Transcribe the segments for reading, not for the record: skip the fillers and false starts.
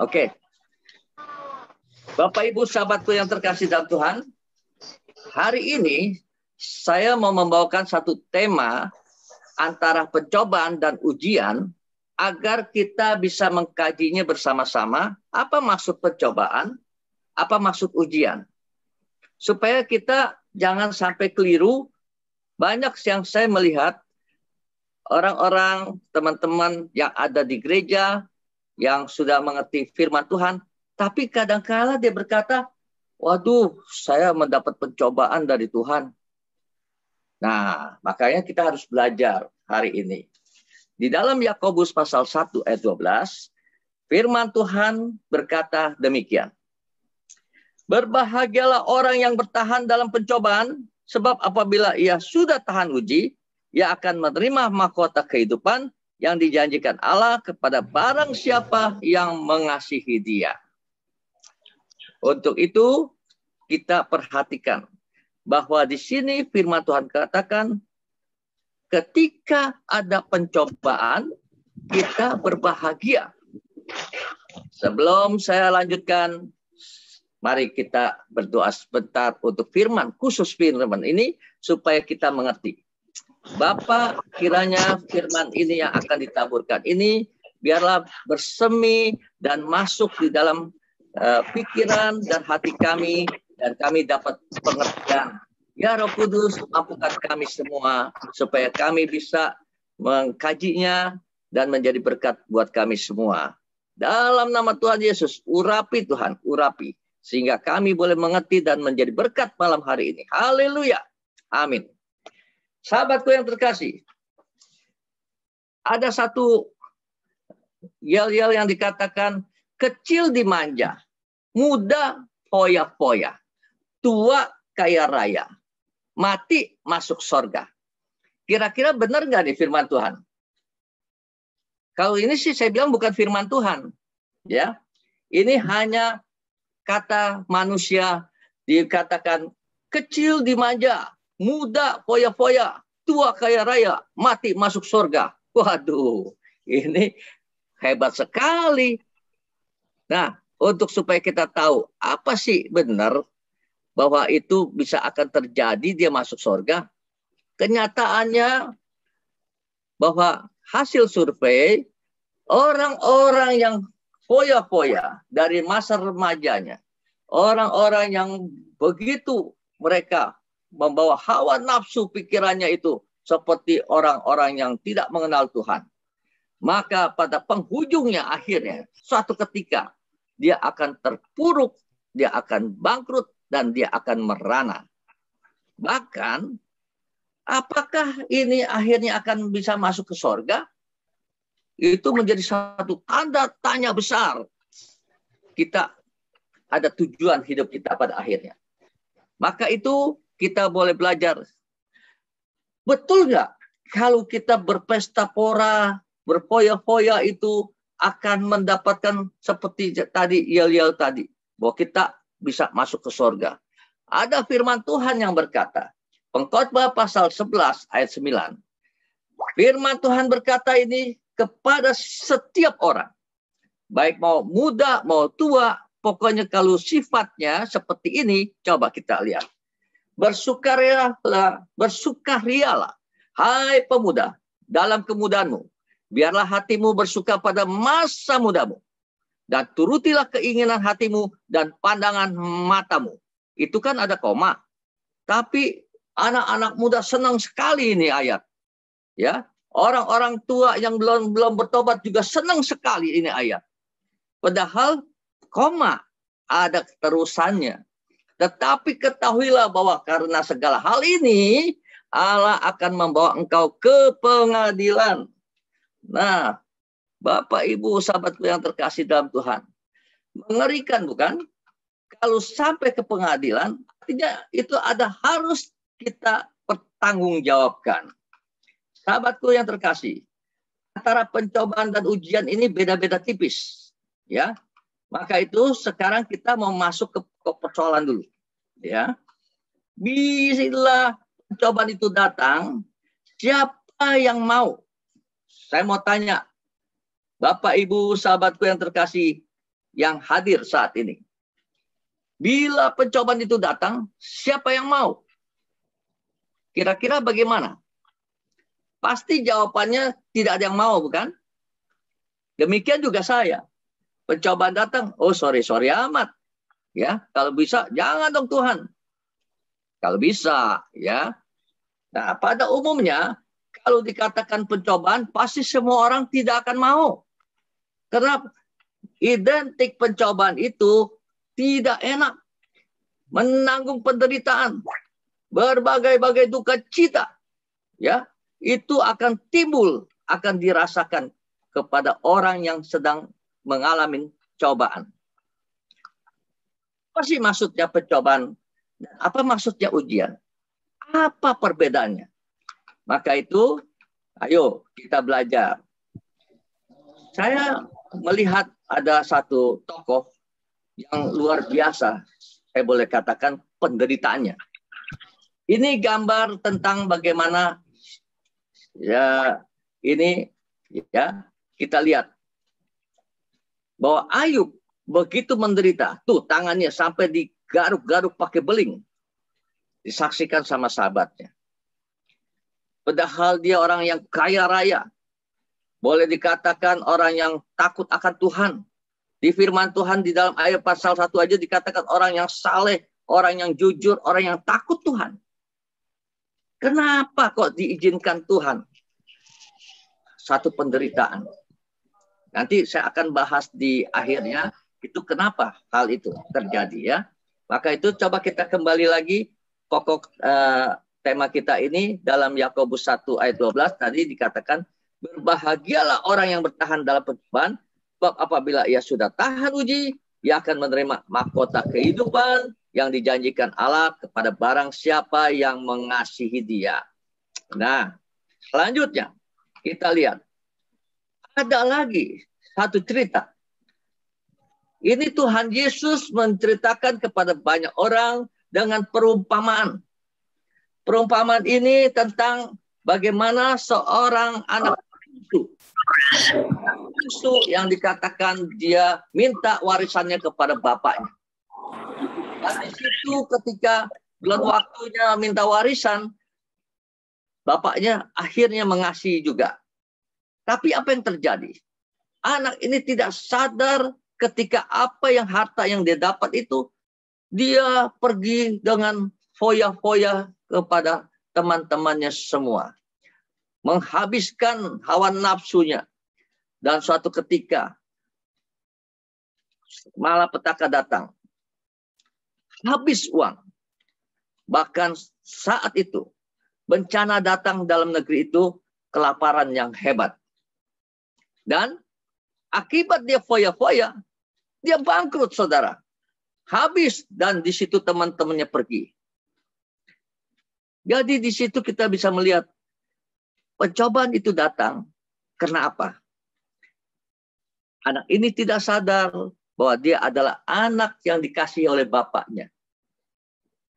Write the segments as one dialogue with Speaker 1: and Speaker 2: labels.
Speaker 1: Oke. Bapak Ibu sahabatku yang terkasih dalam Tuhan, hari ini saya mau membawakan satu tema antara pencobaan dan ujian agar kita bisa mengkajinya bersama-sama. Apa maksud pencobaan? Apa maksud ujian? Supaya kita jangan sampai keliru. Banyak yang saya melihat orang-orang, teman-teman yang ada di gereja, yang sudah mengerti firman Tuhan, tapi kadang-kala dia berkata, waduh, saya mendapat pencobaan dari Tuhan. Nah, makanya kita harus belajar hari ini. Di dalam Yakobus pasal 1 ayat 12, firman Tuhan berkata demikian. Berbahagialah orang yang bertahan dalam pencobaan, sebab apabila ia sudah tahan uji, ia akan menerima mahkota kehidupan yang dijanjikan Allah kepada barang siapa yang mengasihi Dia. Untuk itu, kita perhatikan bahwa di sini firman Tuhan katakan, ketika ada pencobaan, kita berbahagia. Sebelum saya lanjutkan, mari kita berdoa sebentar untuk firman, khusus firman ini, supaya kita mengerti. Bapa, kiranya firman ini yang akan ditaburkan ini, biarlah bersemi dan masuk di dalam pikiran dan hati kami, dan kami dapat pengertian. Ya Roh Kudus, mampukan kami semua, supaya kami bisa mengkajinya dan menjadi berkat buat kami semua. Dalam nama Tuhan Yesus, urapi Tuhan, urapi. Sehingga kami boleh mengerti dan menjadi berkat malam hari ini. Haleluya. Amin. Sahabatku yang terkasih, ada satu yel-yel yang dikatakan, kecil dimanja, muda poya-poya, tua kaya raya, mati masuk sorga. Kira-kira benar nggak nih firman Tuhan? Kalau ini sih saya bilang bukan firman Tuhan. Ya, ini hanya kata manusia, dikatakan kecil dimanja, muda poya-poya, tua kaya raya, mati masuk surga. Waduh, ini hebat sekali. Nah, untuk supaya kita tahu apa sih benar bahwa itu bisa akan terjadi dia masuk surga, kenyataannya bahwa hasil survei orang-orang yang poya-poya dari masa remajanya, orang-orang yang begitu mereka membawa hawa nafsu pikirannya itu seperti orang-orang yang tidak mengenal Tuhan. Maka pada penghujungnya akhirnya suatu ketika dia akan terpuruk, dia akan bangkrut, dan dia akan merana. Bahkan apakah ini akhirnya akan bisa masuk ke surga? Itu menjadi satu tanda tanya besar. Kita ada tujuan hidup kita pada akhirnya. Maka itu kita boleh belajar. Betul nggak kalau kita berpesta pora, berfoya-foya itu akan mendapatkan seperti tadi, yel-yel tadi, bahwa kita bisa masuk ke surga? Ada firman Tuhan yang berkata, Pengkhotbah pasal 11 ayat 9. Firman Tuhan berkata ini kepada setiap orang, baik mau muda, mau tua, pokoknya kalau sifatnya seperti ini, coba kita lihat. Bersukarialah, hai pemuda, dalam kemudaanmu. Biarlah hatimu bersuka pada masa mudamu. Dan turutilah keinginan hatimu dan pandangan matamu. Itu kan ada koma. Tapi anak-anak muda senang sekali ini ayat. Ya, orang-orang tua yang belum bertobat juga senang sekali ini ayat. Padahal koma ada terusannya. Tetapi ketahuilah bahwa karena segala hal ini Allah akan membawa engkau ke pengadilan. Nah, Bapak Ibu sahabatku yang terkasih dalam Tuhan, mengerikan bukan? Kalau sampai ke pengadilan, artinya itu ada harus kita pertanggungjawabkan. Sahabatku yang terkasih, antara pencobaan dan ujian ini beda-beda tipis, ya. Maka itu sekarang kita mau masuk ke persoalan dulu, ya. Bila pencobaan itu datang, siapa yang mau? Saya mau tanya, Bapak, Ibu, sahabatku yang terkasih yang hadir saat ini. Bila pencobaan itu datang, siapa yang mau? Kira-kira bagaimana? Pasti jawabannya tidak ada yang mau, bukan? Demikian juga saya. Pencobaan datang, oh sorry amat. Ya, kalau bisa jangan dong Tuhan. Kalau bisa, ya. Nah, pada umumnya kalau dikatakan pencobaan, pasti semua orang tidak akan mau. Karena identik pencobaan itu tidak enak. Menanggung penderitaan, berbagai-bagai duka cita, ya, itu akan timbul, akan dirasakan kepada orang yang sedang mengalami cobaan. Apa sih maksudnya pencobaan? Apa maksudnya ujian? Apa perbedaannya? Maka itu, ayo kita belajar. Saya melihat ada satu tokoh yang luar biasa, saya boleh katakan penderitaannya. Ini gambar tentang bagaimana ya ini ya kita lihat bahwa Ayub begitu menderita, tuh tangannya sampai digaruk-garuk pakai beling, disaksikan sama sahabatnya. Padahal dia orang yang kaya raya, boleh dikatakan orang yang takut akan Tuhan. Di firman Tuhan di dalam ayat pasal 1 aja dikatakan orang yang saleh, orang yang jujur, orang yang takut Tuhan. Kenapa kok diizinkan Tuhan satu penderitaan? Nanti saya akan bahas di akhirnya itu kenapa hal itu terjadi ya. Maka itu coba kita kembali lagi pokok tema kita ini dalam Yakobus 1 ayat 12 tadi dikatakan berbahagialah orang yang bertahan dalam pencobaan, sebab apabila ia sudah tahan uji, ia akan menerima mahkota kehidupan yang dijanjikan Allah kepada barang siapa yang mengasihi dia. Nah, selanjutnya kita lihat. Ada lagi satu cerita. Ini Tuhan Yesus menceritakan kepada banyak orang dengan perumpamaan. Perumpamaan ini tentang bagaimana seorang anak bungsu yang dikatakan dia minta warisannya kepada bapaknya. Dan di situ ketika bulan waktunya minta warisan, bapaknya akhirnya mengasihi juga. Tapi apa yang terjadi? Anak ini tidak sadar ketika apa yang harta yang dia dapat itu, dia pergi dengan foya-foya kepada teman-temannya semua. Menghabiskan hawa nafsunya. Dan suatu ketika, malapetaka datang. Habis uang. Bahkan saat itu, bencana datang dalam negeri itu, kelaparan yang hebat. Dan akibat dia foya-foya, dia bangkrut, saudara. Habis, dan di situ teman-temannya pergi. Jadi di situ kita bisa melihat pencobaan itu datang. Karena apa? Anak ini tidak sadar bahwa dia adalah anak yang dikasihi oleh bapaknya.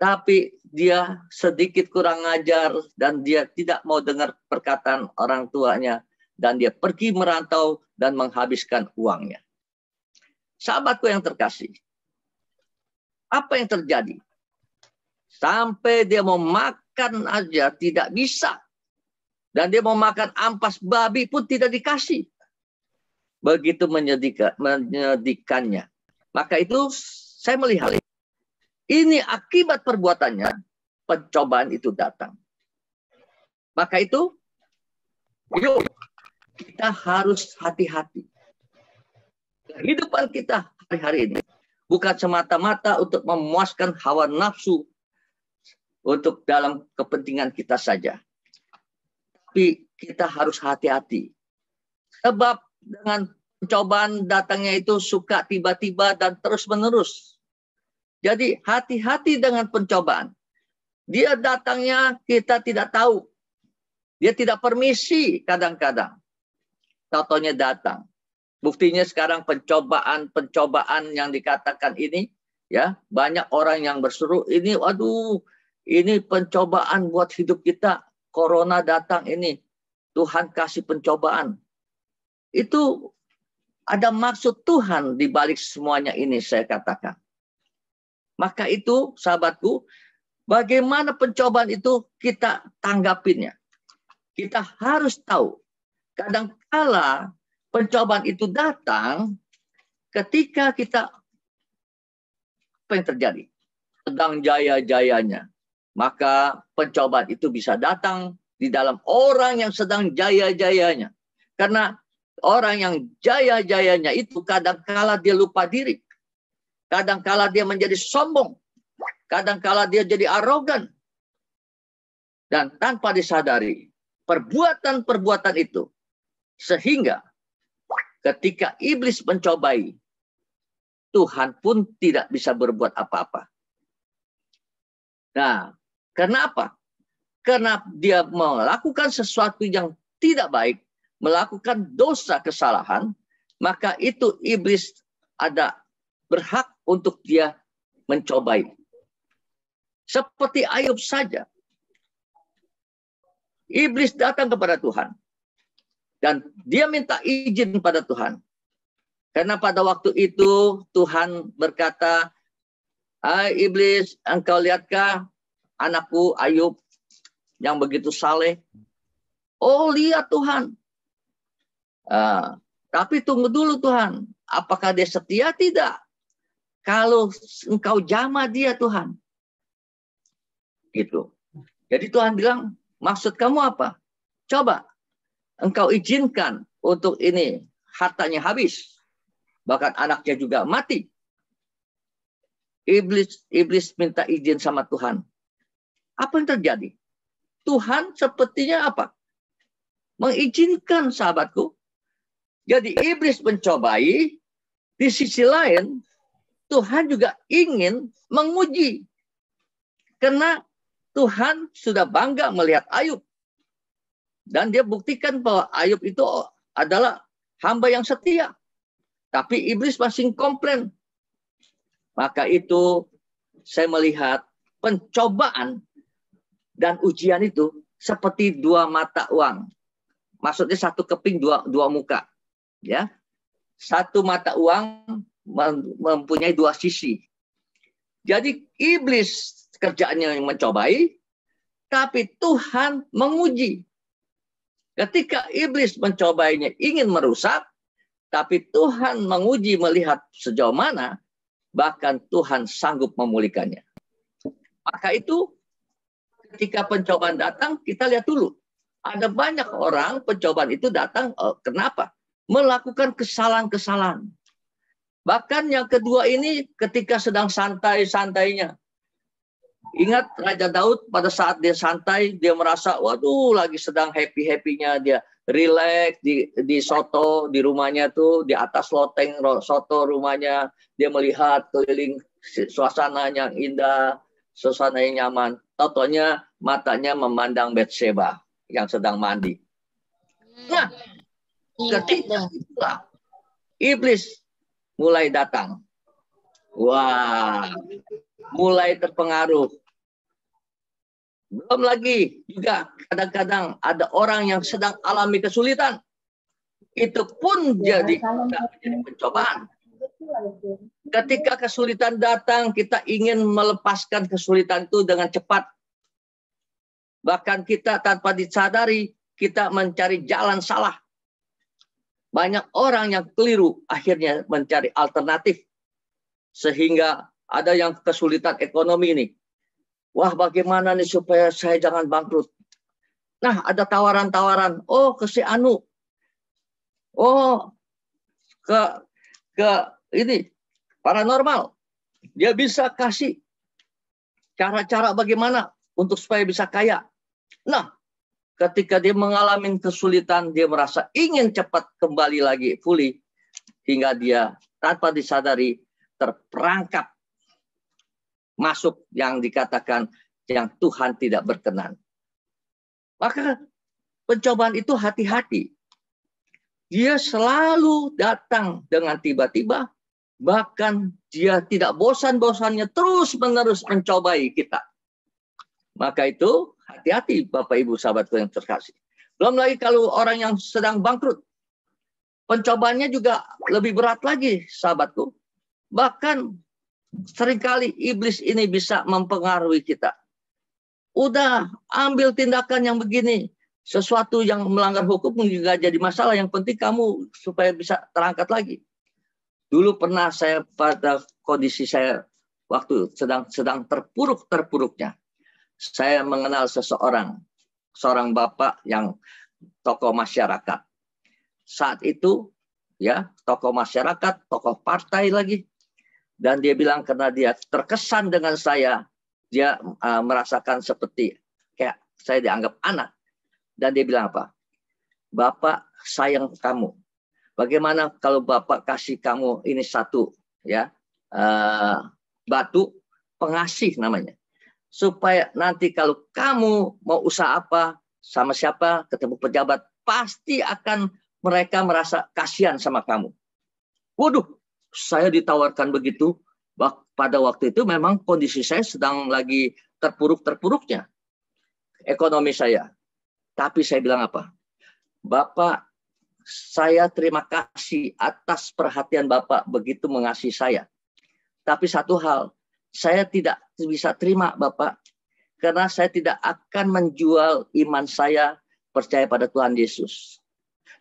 Speaker 1: Tapi dia sedikit kurang ajar dan dia tidak mau dengar perkataan orang tuanya. Dan dia pergi merantau dan menghabiskan uangnya. Sahabatku yang terkasih. Apa yang terjadi? Sampai dia mau makan aja tidak bisa. Dan dia mau makan ampas babi pun tidak dikasih. Begitu menyedihkannya. Maka itu saya melihat. Ini akibat perbuatannya. Pencobaan itu datang. Maka itu. Yuk. Kita harus hati-hati. Kehidupan kita hari-hari ini. Bukan semata-mata untuk memuaskan hawa nafsu. Untuk dalam kepentingan kita saja. Tapi kita harus hati-hati. Sebab dengan pencobaan datangnya itu suka tiba-tiba dan terus-menerus. Jadi hati-hati dengan pencobaan. Dia datangnya kita tidak tahu. Dia tidak permisi kadang-kadang. Taunya datang. Buktinya sekarang pencobaan yang dikatakan ini, ya banyak orang yang berseru ini, waduh, ini pencobaan buat hidup kita. Corona datang ini, Tuhan kasih pencobaan. Itu ada maksud Tuhan di balik semuanya ini, saya katakan. Maka itu, sahabatku, bagaimana pencobaan itu kita tanggapinnya. Kita harus tahu, kadangkala pencobaan itu datang ketika kita, apa yang terjadi? Sedang jaya-jayanya. Maka pencobaan itu bisa datang di dalam orang yang sedang jaya-jayanya. Karena orang yang jaya-jayanya itu kadangkala dia lupa diri. Kadangkala dia menjadi sombong. Kadangkala dia jadi arogan. Dan tanpa disadari, perbuatan-perbuatan itu. Sehingga ketika iblis mencobai, Tuhan pun tidak bisa berbuat apa-apa. Nah, kenapa? Karena dia melakukan sesuatu yang tidak baik, melakukan dosa kesalahan, maka itu iblis ada berhak untuk dia mencobai. Seperti Ayub saja. Iblis datang kepada Tuhan. Dan dia minta izin pada Tuhan. Karena pada waktu itu Tuhan berkata, "Hai iblis, engkau lihatkah anakku Ayub yang begitu saleh?" "Oh, lihat Tuhan." Tapi tunggu dulu Tuhan. Apakah dia setia? Tidak. Kalau engkau jamah dia Tuhan. Gitu. Jadi Tuhan bilang, maksud kamu apa? Coba engkau izinkan untuk ini hartanya habis. Bahkan anaknya juga mati. Iblis minta izin sama Tuhan. Apa yang terjadi? Tuhan sepertinya apa? Mengizinkan, sahabatku. Jadi iblis mencobai, di sisi lain Tuhan juga ingin menguji. Karena Tuhan sudah bangga melihat Ayub. Dan dia buktikan bahwa Ayub itu adalah hamba yang setia. Tapi iblis masih komplain. Maka itu saya melihat pencobaan dan ujian itu seperti dua mata uang. Maksudnya satu keping dua muka. Ya, satu mata uang mempunyai dua sisi. Jadi iblis kerjaannya yang mencobai, tapi Tuhan menguji. Ketika iblis mencobainya ingin merusak, tapi Tuhan menguji melihat sejauh mana, bahkan Tuhan sanggup memulihkannya. Maka itu ketika pencobaan datang, kita lihat dulu. Ada banyak orang pencobaan itu datang, kenapa? Melakukan kesalahan-kesalahan. Bahkan yang kedua ini ketika sedang santai-santainya. Ingat Raja Daud pada saat dia santai, dia merasa, waduh lagi sedang happy-happynya, dia relax di soto, di rumahnya tuh, di atas loteng soto rumahnya, dia melihat keliling suasana yang indah, suasana yang nyaman. Taunya matanya memandang Bathsheba yang sedang mandi. Nah, ketika itulah iblis mulai datang. Wah, mulai terpengaruh. Belum lagi juga kadang-kadang ada orang yang sedang alami kesulitan. Itu pun jadi pencobaan. Ketika kesulitan datang, kita ingin melepaskan kesulitan itu dengan cepat. Bahkan kita tanpa disadari, kita mencari jalan salah. Banyak orang yang keliru akhirnya mencari alternatif. Sehingga ada yang kesulitan ekonomi ini. Wah, bagaimana nih supaya saya jangan bangkrut? Nah, ada tawaran-tawaran. Oh, ke si Anu. Oh, ke ini paranormal. Dia bisa kasih cara-cara bagaimana untuk supaya bisa kaya. Nah, ketika dia mengalami kesulitan, dia merasa ingin cepat kembali lagi pulih. Hingga dia tanpa disadari terperangkap masuk yang dikatakan yang Tuhan tidak berkenan. Maka pencobaan itu hati-hati. Dia selalu datang dengan tiba-tiba, bahkan dia tidak bosan-bosannya terus-menerus mencobai kita. Maka itu hati-hati Bapak Ibu sahabatku yang terkasih. Belum lagi kalau orang yang sedang bangkrut. Pencobaannya juga lebih berat lagi, sahabatku. Bahkan seringkali iblis ini bisa mempengaruhi kita. Udah ambil tindakan yang begini, sesuatu yang melanggar hukum juga jadi masalah. Yang penting kamu supaya bisa terangkat lagi. Dulu pernah saya pada kondisi saya waktu sedang terpuruk-terpuruknya. Saya mengenal seorang bapak yang tokoh masyarakat. Saat itu ya, tokoh masyarakat, tokoh partai lagi. Dan dia bilang karena dia terkesan dengan saya, dia merasakan seperti kayak saya dianggap anak. Dan dia bilang apa? Bapak sayang kamu. Bagaimana kalau Bapak kasih kamu ini satu ya batu pengasih namanya. Supaya nanti kalau kamu mau usaha apa, sama siapa, ketemu pejabat, pasti akan mereka merasa kasihan sama kamu. Waduh, saya ditawarkan begitu. Pada waktu itu memang kondisi saya sedang lagi terpuruk-terpuruknya. Ekonomi saya. Tapi saya bilang apa? Bapak, saya terima kasih atas perhatian Bapak begitu mengasihi saya. Tapi satu hal, saya tidak bisa terima Bapak. Karena saya tidak akan menjual iman saya percaya pada Tuhan Yesus.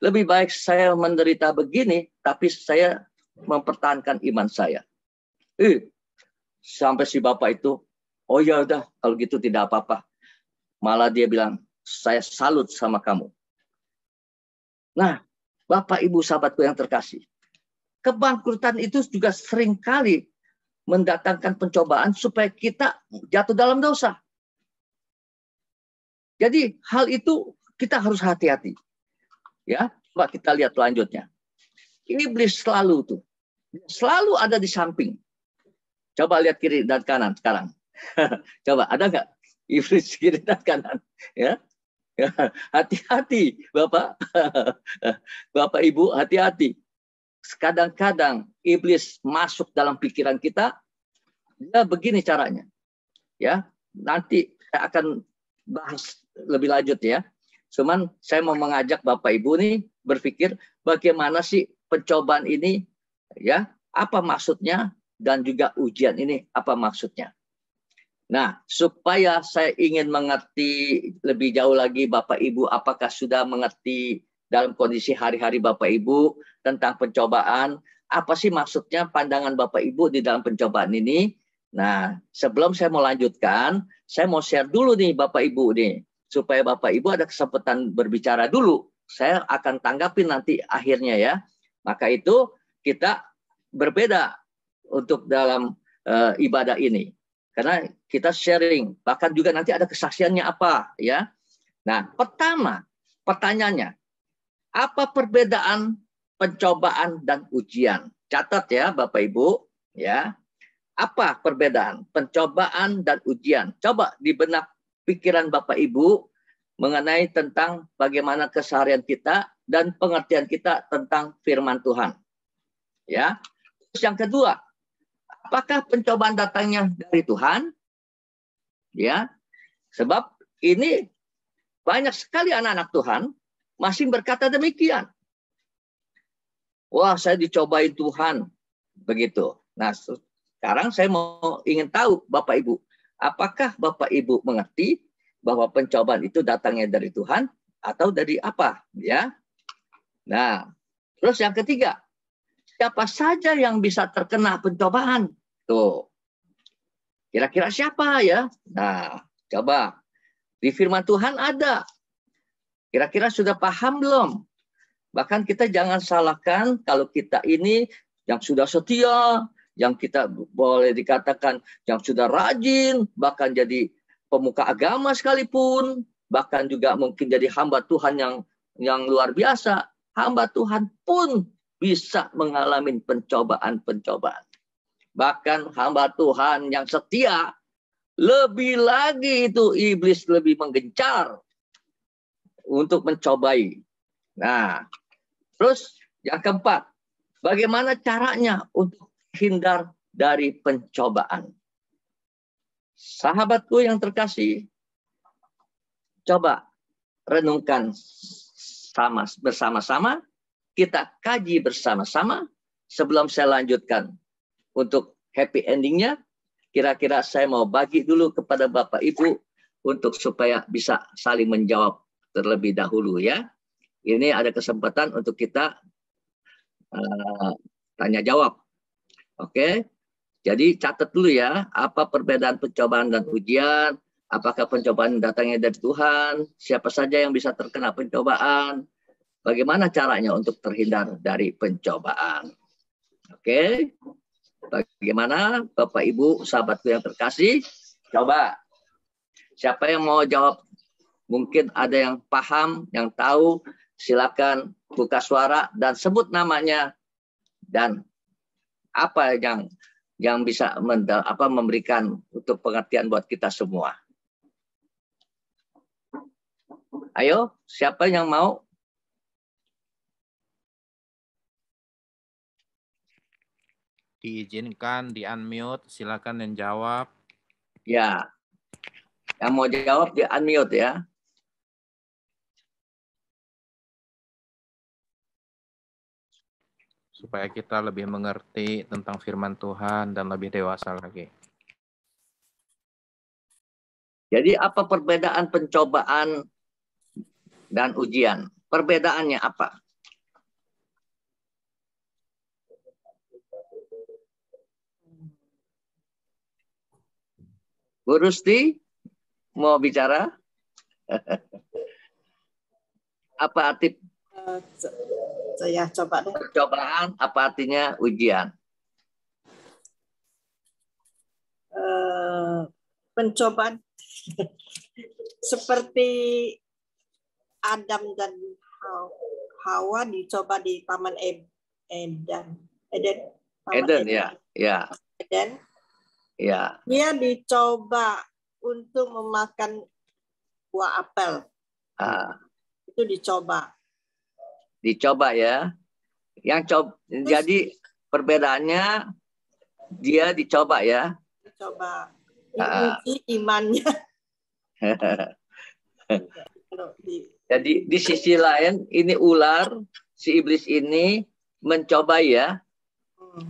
Speaker 1: Lebih baik saya menderita begini, tapi saya mempertahankan iman saya. Sampai si Bapak itu, oh ya udah, kalau gitu tidak apa-apa. Malah dia bilang, saya salut sama kamu. Nah, Bapak, Ibu, sahabatku yang terkasih. Kebangkrutan itu juga seringkali mendatangkan pencobaan supaya kita jatuh dalam dosa. Jadi hal itu kita harus hati-hati. Ya, coba kita lihat selanjutnya. Iblis selalu ada di samping. Coba lihat kiri dan kanan sekarang. Coba ada nggak iblis kiri dan kanan? Ya, hati-hati, Bapak. Bapak Ibu, hati-hati. Kadang-kadang iblis masuk dalam pikiran kita. Ya, begini caranya. Ya, nanti saya akan bahas lebih lanjut ya. Cuman saya mau mengajak Bapak Ibu nih berpikir bagaimana sih pencobaan ini, ya, apa maksudnya, dan juga ujian ini apa maksudnya. Nah, supaya saya ingin mengerti lebih jauh lagi Bapak Ibu, apakah sudah mengerti dalam kondisi hari-hari Bapak Ibu tentang pencobaan, apa sih maksudnya pandangan Bapak Ibu di dalam pencobaan ini. Nah, sebelum saya mau lanjutkan, saya mau share dulu nih Bapak Ibu nih, supaya Bapak Ibu ada kesempatan berbicara dulu. Saya akan tanggapi nanti akhirnya ya. Maka itu kita berbeda untuk dalam ibadah ini. Karena kita sharing, bahkan juga nanti ada kesaksiannya apa ya. Nah, pertama pertanyaannya, apa perbedaan pencobaan dan ujian? Catat ya Bapak Ibu ya. Apa perbedaan pencobaan dan ujian? Coba di benak pikiran Bapak Ibu mengenai tentang bagaimana keseharian kita dan pengertian kita tentang firman Tuhan. Ya. Terus yang kedua, apakah pencobaan datangnya dari Tuhan? Ya. Sebab ini banyak sekali anak-anak Tuhan masih berkata demikian. Wah, saya dicobain Tuhan. Begitu. Nah, sekarang saya ingin tahu Bapak Ibu, apakah Bapak Ibu mengerti bahwa pencobaan itu datangnya dari Tuhan atau dari apa? Ya. Nah, terus yang ketiga, siapa saja yang bisa terkena pencobaan? Tuh. Kira-kira siapa ya? Nah, coba. Di firman Tuhan ada. Kira-kira sudah paham belum? Bahkan kita jangan salahkan kalau kita ini yang sudah setia, yang kita boleh dikatakan yang sudah rajin, bahkan jadi pemuka agama sekalipun, bahkan juga mungkin jadi hamba Tuhan yang luar biasa. Hamba Tuhan pun bisa mengalami pencobaan-pencobaan. Bahkan hamba Tuhan yang setia, lebih lagi itu iblis lebih menggencar untuk mencobai. Nah, terus yang keempat, bagaimana caranya untuk hindar dari pencobaan? Sahabatku yang terkasih, coba renungkan bersama-sama kita kaji bersama-sama sebelum saya lanjutkan untuk happy endingnya. Kira-kira saya mau bagi dulu kepada Bapak Ibu untuk supaya bisa saling menjawab terlebih dahulu ya. Ini ada kesempatan untuk kita tanya jawab. Oke. Jadi catat dulu ya, apa perbedaan pencobaan dan ujian, apakah pencobaan datangnya dari Tuhan, siapa saja yang bisa terkena pencobaan, bagaimana caranya untuk terhindar dari pencobaan. Oke, bagaimana Bapak Ibu, sahabatku yang terkasih, coba. Siapa yang mau jawab, mungkin ada yang paham, yang tahu, silakan buka suara dan sebut namanya, dan apa yang bisa memberikan untuk pengertian buat kita semua. Ayo, siapa yang mau?
Speaker 2: Diizinkan, di-unmute, silakan yang jawab.
Speaker 1: Ya, yang mau jawab di-unmute ya.
Speaker 2: Supaya kita lebih mengerti tentang firman Tuhan dan lebih dewasa lagi.
Speaker 1: Jadi apa perbedaan pencobaan dan ujian? Perbedaannya apa? Bu Rusti, mau bicara? Apa arti
Speaker 3: saya coba deh.
Speaker 1: Percobaan, apa artinya ujian?
Speaker 3: Pencobaan seperti Adam dan Hawa dicoba di Taman Eden.
Speaker 1: Eden ya, ya.
Speaker 3: Eden.
Speaker 1: Ya.
Speaker 3: Dia dicoba untuk memakan buah apel. Itu dicoba.
Speaker 1: Dicoba ya. Jadi perbedaannya dia dicoba ya.
Speaker 3: Dicoba. Diuji imannya.
Speaker 1: Jadi di sisi lain ini ular, si iblis ini mencobai ya.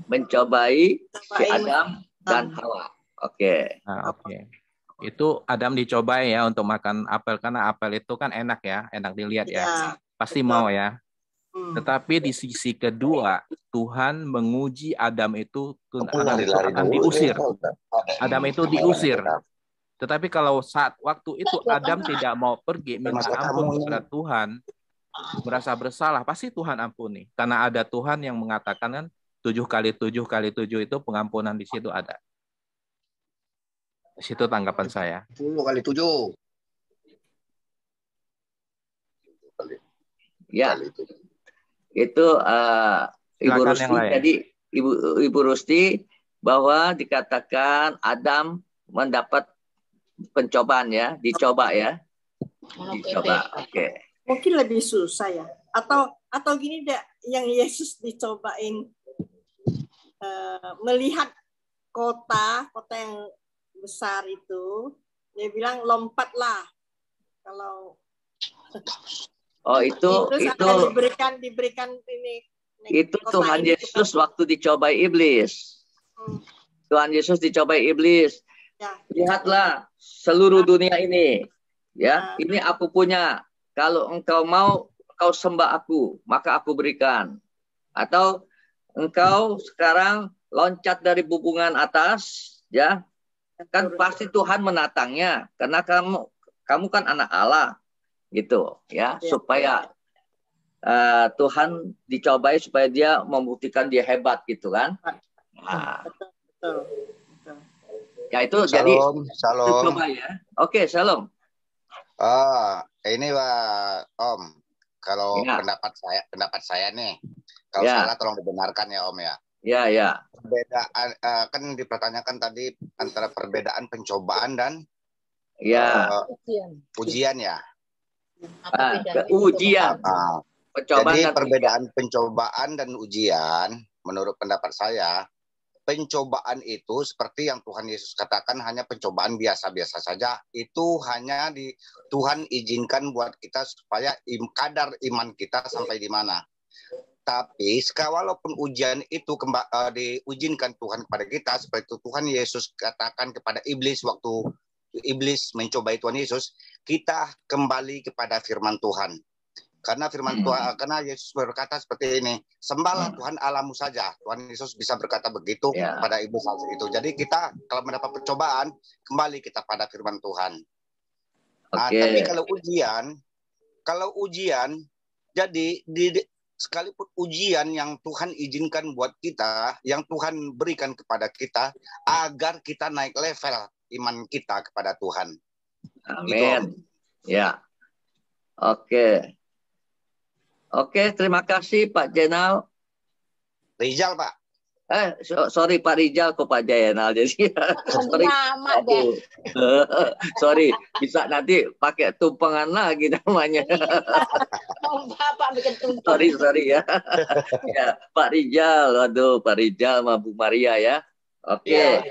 Speaker 1: Mencobai si Adam dan Hawa. Oke.
Speaker 2: Nah, oke. Itu Adam dicobai ya untuk makan apel, karena apel itu kan enak ya, enak dilihat ya. Pasti betul. Mau ya. Tetapi di sisi kedua, Tuhan menguji Adam itu, Adam itu akan diusir. Adam itu diusir. Tetapi kalau saat waktu itu Adam tidak mau pergi minta ampun kepada Tuhan, merasa bersalah, pasti Tuhan ampuni. Karena ada Tuhan yang mengatakan kan 7 kali 7 kali 7 itu pengampunan di situ ada. Di situ tanggapan saya.
Speaker 4: 10 kali 7.
Speaker 1: Ya. Itu Ibu Rusti tadi, Ibu Rusti bahwa dikatakan Adam mendapat pencobaan ya, dicoba ya. Dicoba. Oke.
Speaker 3: Mungkin lebih susah ya. Atau gini deh, yang Yesus dicobain melihat kota yang besar itu, dia bilang lompatlah. Kalau
Speaker 1: itu
Speaker 3: diberikan ini.
Speaker 1: Itu Tuhan Yesus waktu dicobai iblis. Tuhan Yesus dicobai iblis. Ya. Lihatlah seluruh dunia ini. Ya, ini aku punya. Kalau engkau mau, engkau sembah aku, maka aku berikan. Atau engkau sekarang loncat dari bubungan atas, ya. Kan pasti Tuhan menatangnya karena kamu kan anak Allah. Gitu ya, supaya Tuhan dicobai supaya dia membuktikan dia hebat gitu kan. Nah, betul. Ya itu
Speaker 4: Shalom,
Speaker 1: jadi
Speaker 4: Shalom.
Speaker 1: Coba ya. Oke, Shalom.
Speaker 4: Ini Pak Om, kalau
Speaker 1: ya.
Speaker 4: pendapat saya nih, kalau salah tolong dibenarkan ya Om ya.
Speaker 1: Ya.
Speaker 4: Perbedaan kan dipertanyakan tadi antara perbedaan pencobaan dan ujian ya.
Speaker 1: Ujian.
Speaker 4: Jadi perbedaan pencobaan dan ujian, menurut pendapat saya, pencobaan itu seperti yang Tuhan Yesus katakan hanya pencobaan biasa-biasa saja. Itu hanya Tuhan izinkan buat kita supaya kadar iman kita sampai di mana. Tapi walaupun ujian itu diujikan Tuhan kepada kita, seperti Tuhan Yesus katakan kepada iblis waktu iblis mencobai Tuhan Yesus, kita kembali kepada firman Tuhan. Karena firman Tuhan, karena Yesus berkata seperti ini, sembahlah Tuhan Allahmu saja. Tuhan Yesus bisa berkata begitu pada iblis itu. Jadi kita kalau mendapat percobaan, kembali kita pada firman Tuhan. Tapi kalau ujian, jadi sekalipun ujian yang Tuhan izinkan buat kita, yang Tuhan berikan kepada kita, agar kita naik level iman kita kepada Tuhan.
Speaker 1: Amin. Ya. Oke. Oke, terima kasih Pak Jenal.
Speaker 4: Rizal, Pak.
Speaker 1: Sorry Pak Rizal kok Pak Jenal. Jadi sorry. Sorry, bisa nanti pakai tumpengan lagi namanya.
Speaker 5: Bapak bikin tumpeng.
Speaker 1: Sorry ya. Ya, Pak Rizal, waduh Pak Rizal sama Bu Maria ya. Oke.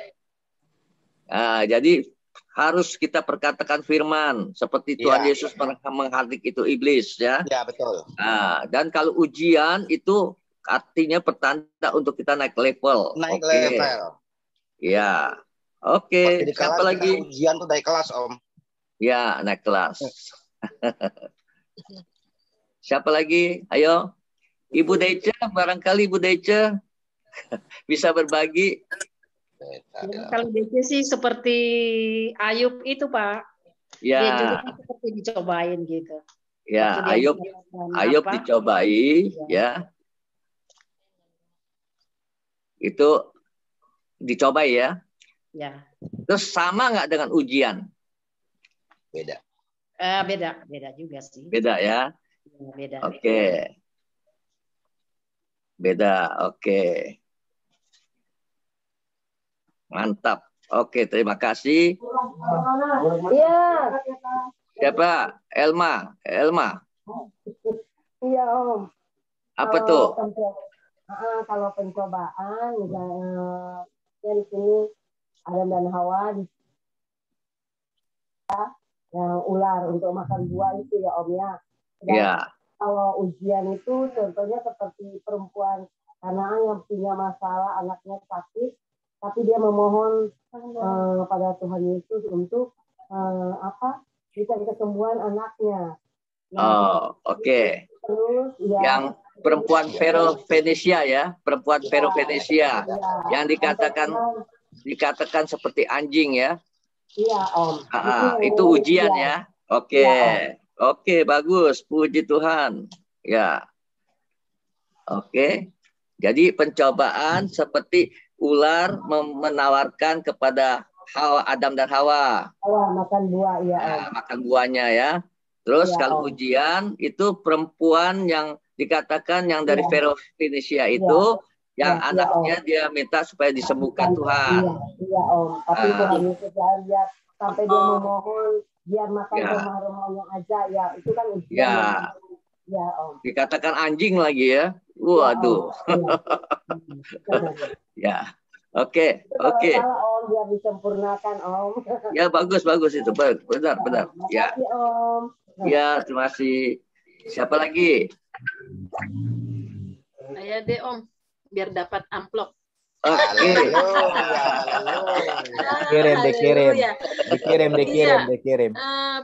Speaker 1: Nah, jadi harus kita perkatakan firman seperti Tuhan Yesus menghardik itu iblis ya.
Speaker 4: Ya, betul.
Speaker 1: Nah, dan kalau ujian itu artinya pertanda untuk kita naik level.
Speaker 4: Naik level.
Speaker 1: Ya. Oke. Siapa lagi?
Speaker 4: Ujian tuh naik kelas, Om.
Speaker 1: Ya, naik kelas. Siapa lagi? Ayo. Ibu Dece, barangkali Ibu Dece bisa berbagi.
Speaker 5: Ya, kalau Dece sih seperti Ayub itu, Pak.
Speaker 1: Ya.
Speaker 5: Dia juga seperti dicobain gitu.
Speaker 1: Ya, Ayub dicobai, ya. Itu dicobai ya.
Speaker 5: Ya.
Speaker 1: Terus sama nggak dengan ujian?
Speaker 4: Beda.
Speaker 5: Beda juga sih.
Speaker 1: Beda ya.
Speaker 5: Beda.
Speaker 1: Oke. Beda. Oke. Mantap. Oke, terima kasih.
Speaker 6: Iya.
Speaker 1: Siapa? Elma.
Speaker 6: Iya, Om.
Speaker 1: Apa tuh?
Speaker 6: Kalau pencobaan, misalnya di sini Adam dan Hawa yang ular untuk makan buah itu ya Om ya.
Speaker 1: Iya.
Speaker 6: Kalau ujian itu contohnya seperti perempuan Kanaan yang punya masalah anaknya sakit, tapi dia memohon pada Tuhan Yesus untuk bisa kesembuhan anaknya.
Speaker 1: Oke.
Speaker 6: Terus
Speaker 1: yang perempuan Venesia ya, perempuan Venesia yang dikatakan seperti anjing ya.
Speaker 6: Iya, Om.
Speaker 1: Itu ujian ya. Oke, bagus. Puji Tuhan. Ya. Oke. Jadi pencobaan seperti ular menawarkan kepada Adam dan Hawa.
Speaker 6: Makan buah, ya.
Speaker 1: Makan buahnya ya. Terus kalau ujian itu perempuan yang dikatakan yang dari Venesia itu yang anaknya dia minta supaya disembuhkan Tuhan.
Speaker 6: Iya, Om. Tapi Tuhan Yesus lihat sampai dia memohon biar makan rumah-rumahnya aja ya. Itu kan ujian. Ya, Om.
Speaker 1: Dikatakan anjing lagi ya. Waduh. Ya. Oke.
Speaker 6: Om biar disempurnakan, Om.
Speaker 1: Ya, bagus itu. Benar. Ya.
Speaker 6: Om.
Speaker 1: Ya, terima kasih. Siapa lagi?
Speaker 5: Saya deh Om, biar dapat amplop.
Speaker 2: Dikirim.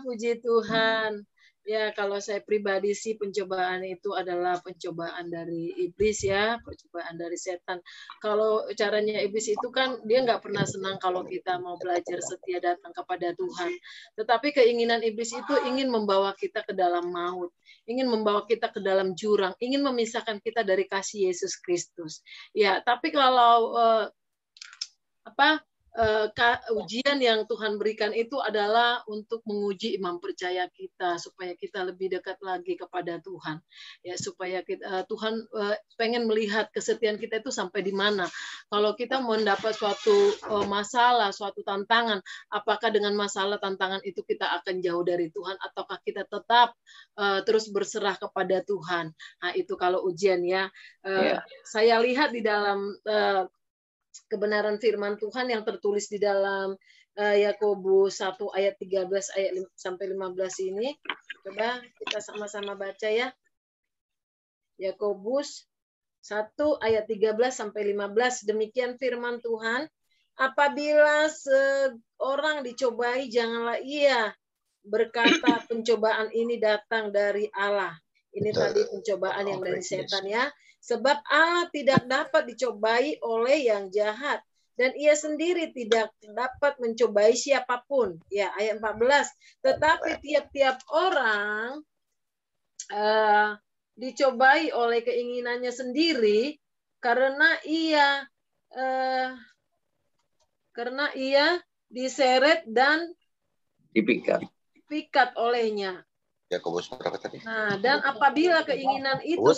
Speaker 5: Puji Tuhan. Ya, kalau saya pribadi sih pencobaan itu adalah pencobaan dari iblis ya, pencobaan dari setan. Kalau caranya iblis itu kan dia nggak pernah senang kalau kita mau belajar setia datang kepada Tuhan. Tetapi keinginan iblis itu ingin membawa kita ke dalam maut, ingin membawa kita ke dalam jurang, ingin memisahkan kita dari kasih Yesus Kristus. Ya, tapi kalau ujian yang Tuhan berikan itu adalah untuk menguji iman percaya kita supaya kita lebih dekat lagi kepada Tuhan ya, supaya Tuhan pengen melihat kesetiaan kita itu sampai di mana. Kalau kita mendapat suatu masalah, suatu tantangan, apakah dengan masalah tantangan itu kita akan jauh dari Tuhan ataukah kita tetap terus berserah kepada Tuhan. Nah, itu kalau ujian ya. Saya lihat di dalam kebenaran firman Tuhan yang tertulis di dalam Yakobus 1 ayat 13 ayat sampai 15 ini. Coba kita sama-sama baca ya. Yakobus 1 ayat 13 sampai 15. Demikian firman Tuhan. Apabila seorang dicobai, janganlah ia berkata pencobaan ini datang dari Allah. Ini tadi pencobaan yang dari setan ya. Sebab Allah tidak dapat dicobai oleh yang jahat. Dan ia sendiri tidak dapat mencobai siapapun. Ya, ayat 14. Tetapi tiap-tiap orang dicobai oleh keinginannya sendiri karena ia diseret dan dipikat olehnya.
Speaker 4: Yakobus berapa tadi?
Speaker 5: Nah, dan apabila keinginan itu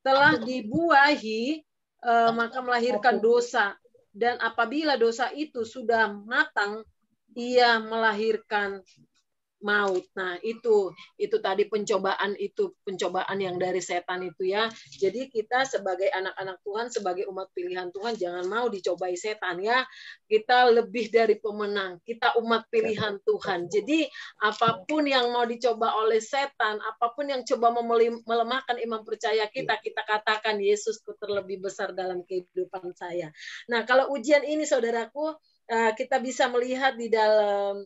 Speaker 5: telah dibuahi, maka melahirkan dosa. Dan apabila dosa itu sudah matang, ia melahirkan maut. Nah, itu tadi pencobaan yang dari setan itu ya. Jadi kita sebagai anak-anak Tuhan, sebagai umat pilihan Tuhan, jangan mau dicobai setan ya. Kita lebih dari pemenang. Kita umat pilihan Tuhan. Jadi apapun yang mau dicoba oleh setan, apapun yang coba melemahkan iman percaya kita, kita katakan Yesusku terlebih besar dalam kehidupan saya. Nah, kalau ujian ini saudaraku, kita bisa melihat di dalam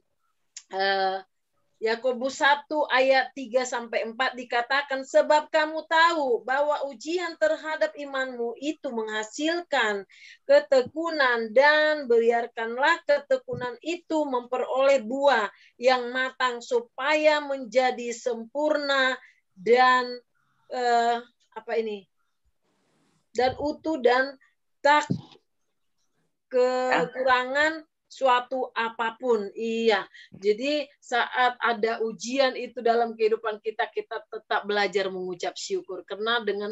Speaker 5: Yakobus 1 ayat 3 sampai 4 dikatakan, sebab kamu tahu bahwa ujian terhadap imanmu itu menghasilkan ketekunan, dan biarkanlah ketekunan itu memperoleh buah yang matang supaya menjadi sempurna dan dan utuh dan tak kekurangan suatu apapun. Iya. Jadi saat ada ujian itu dalam kehidupan kita, kita tetap belajar mengucap syukur. Karena dengan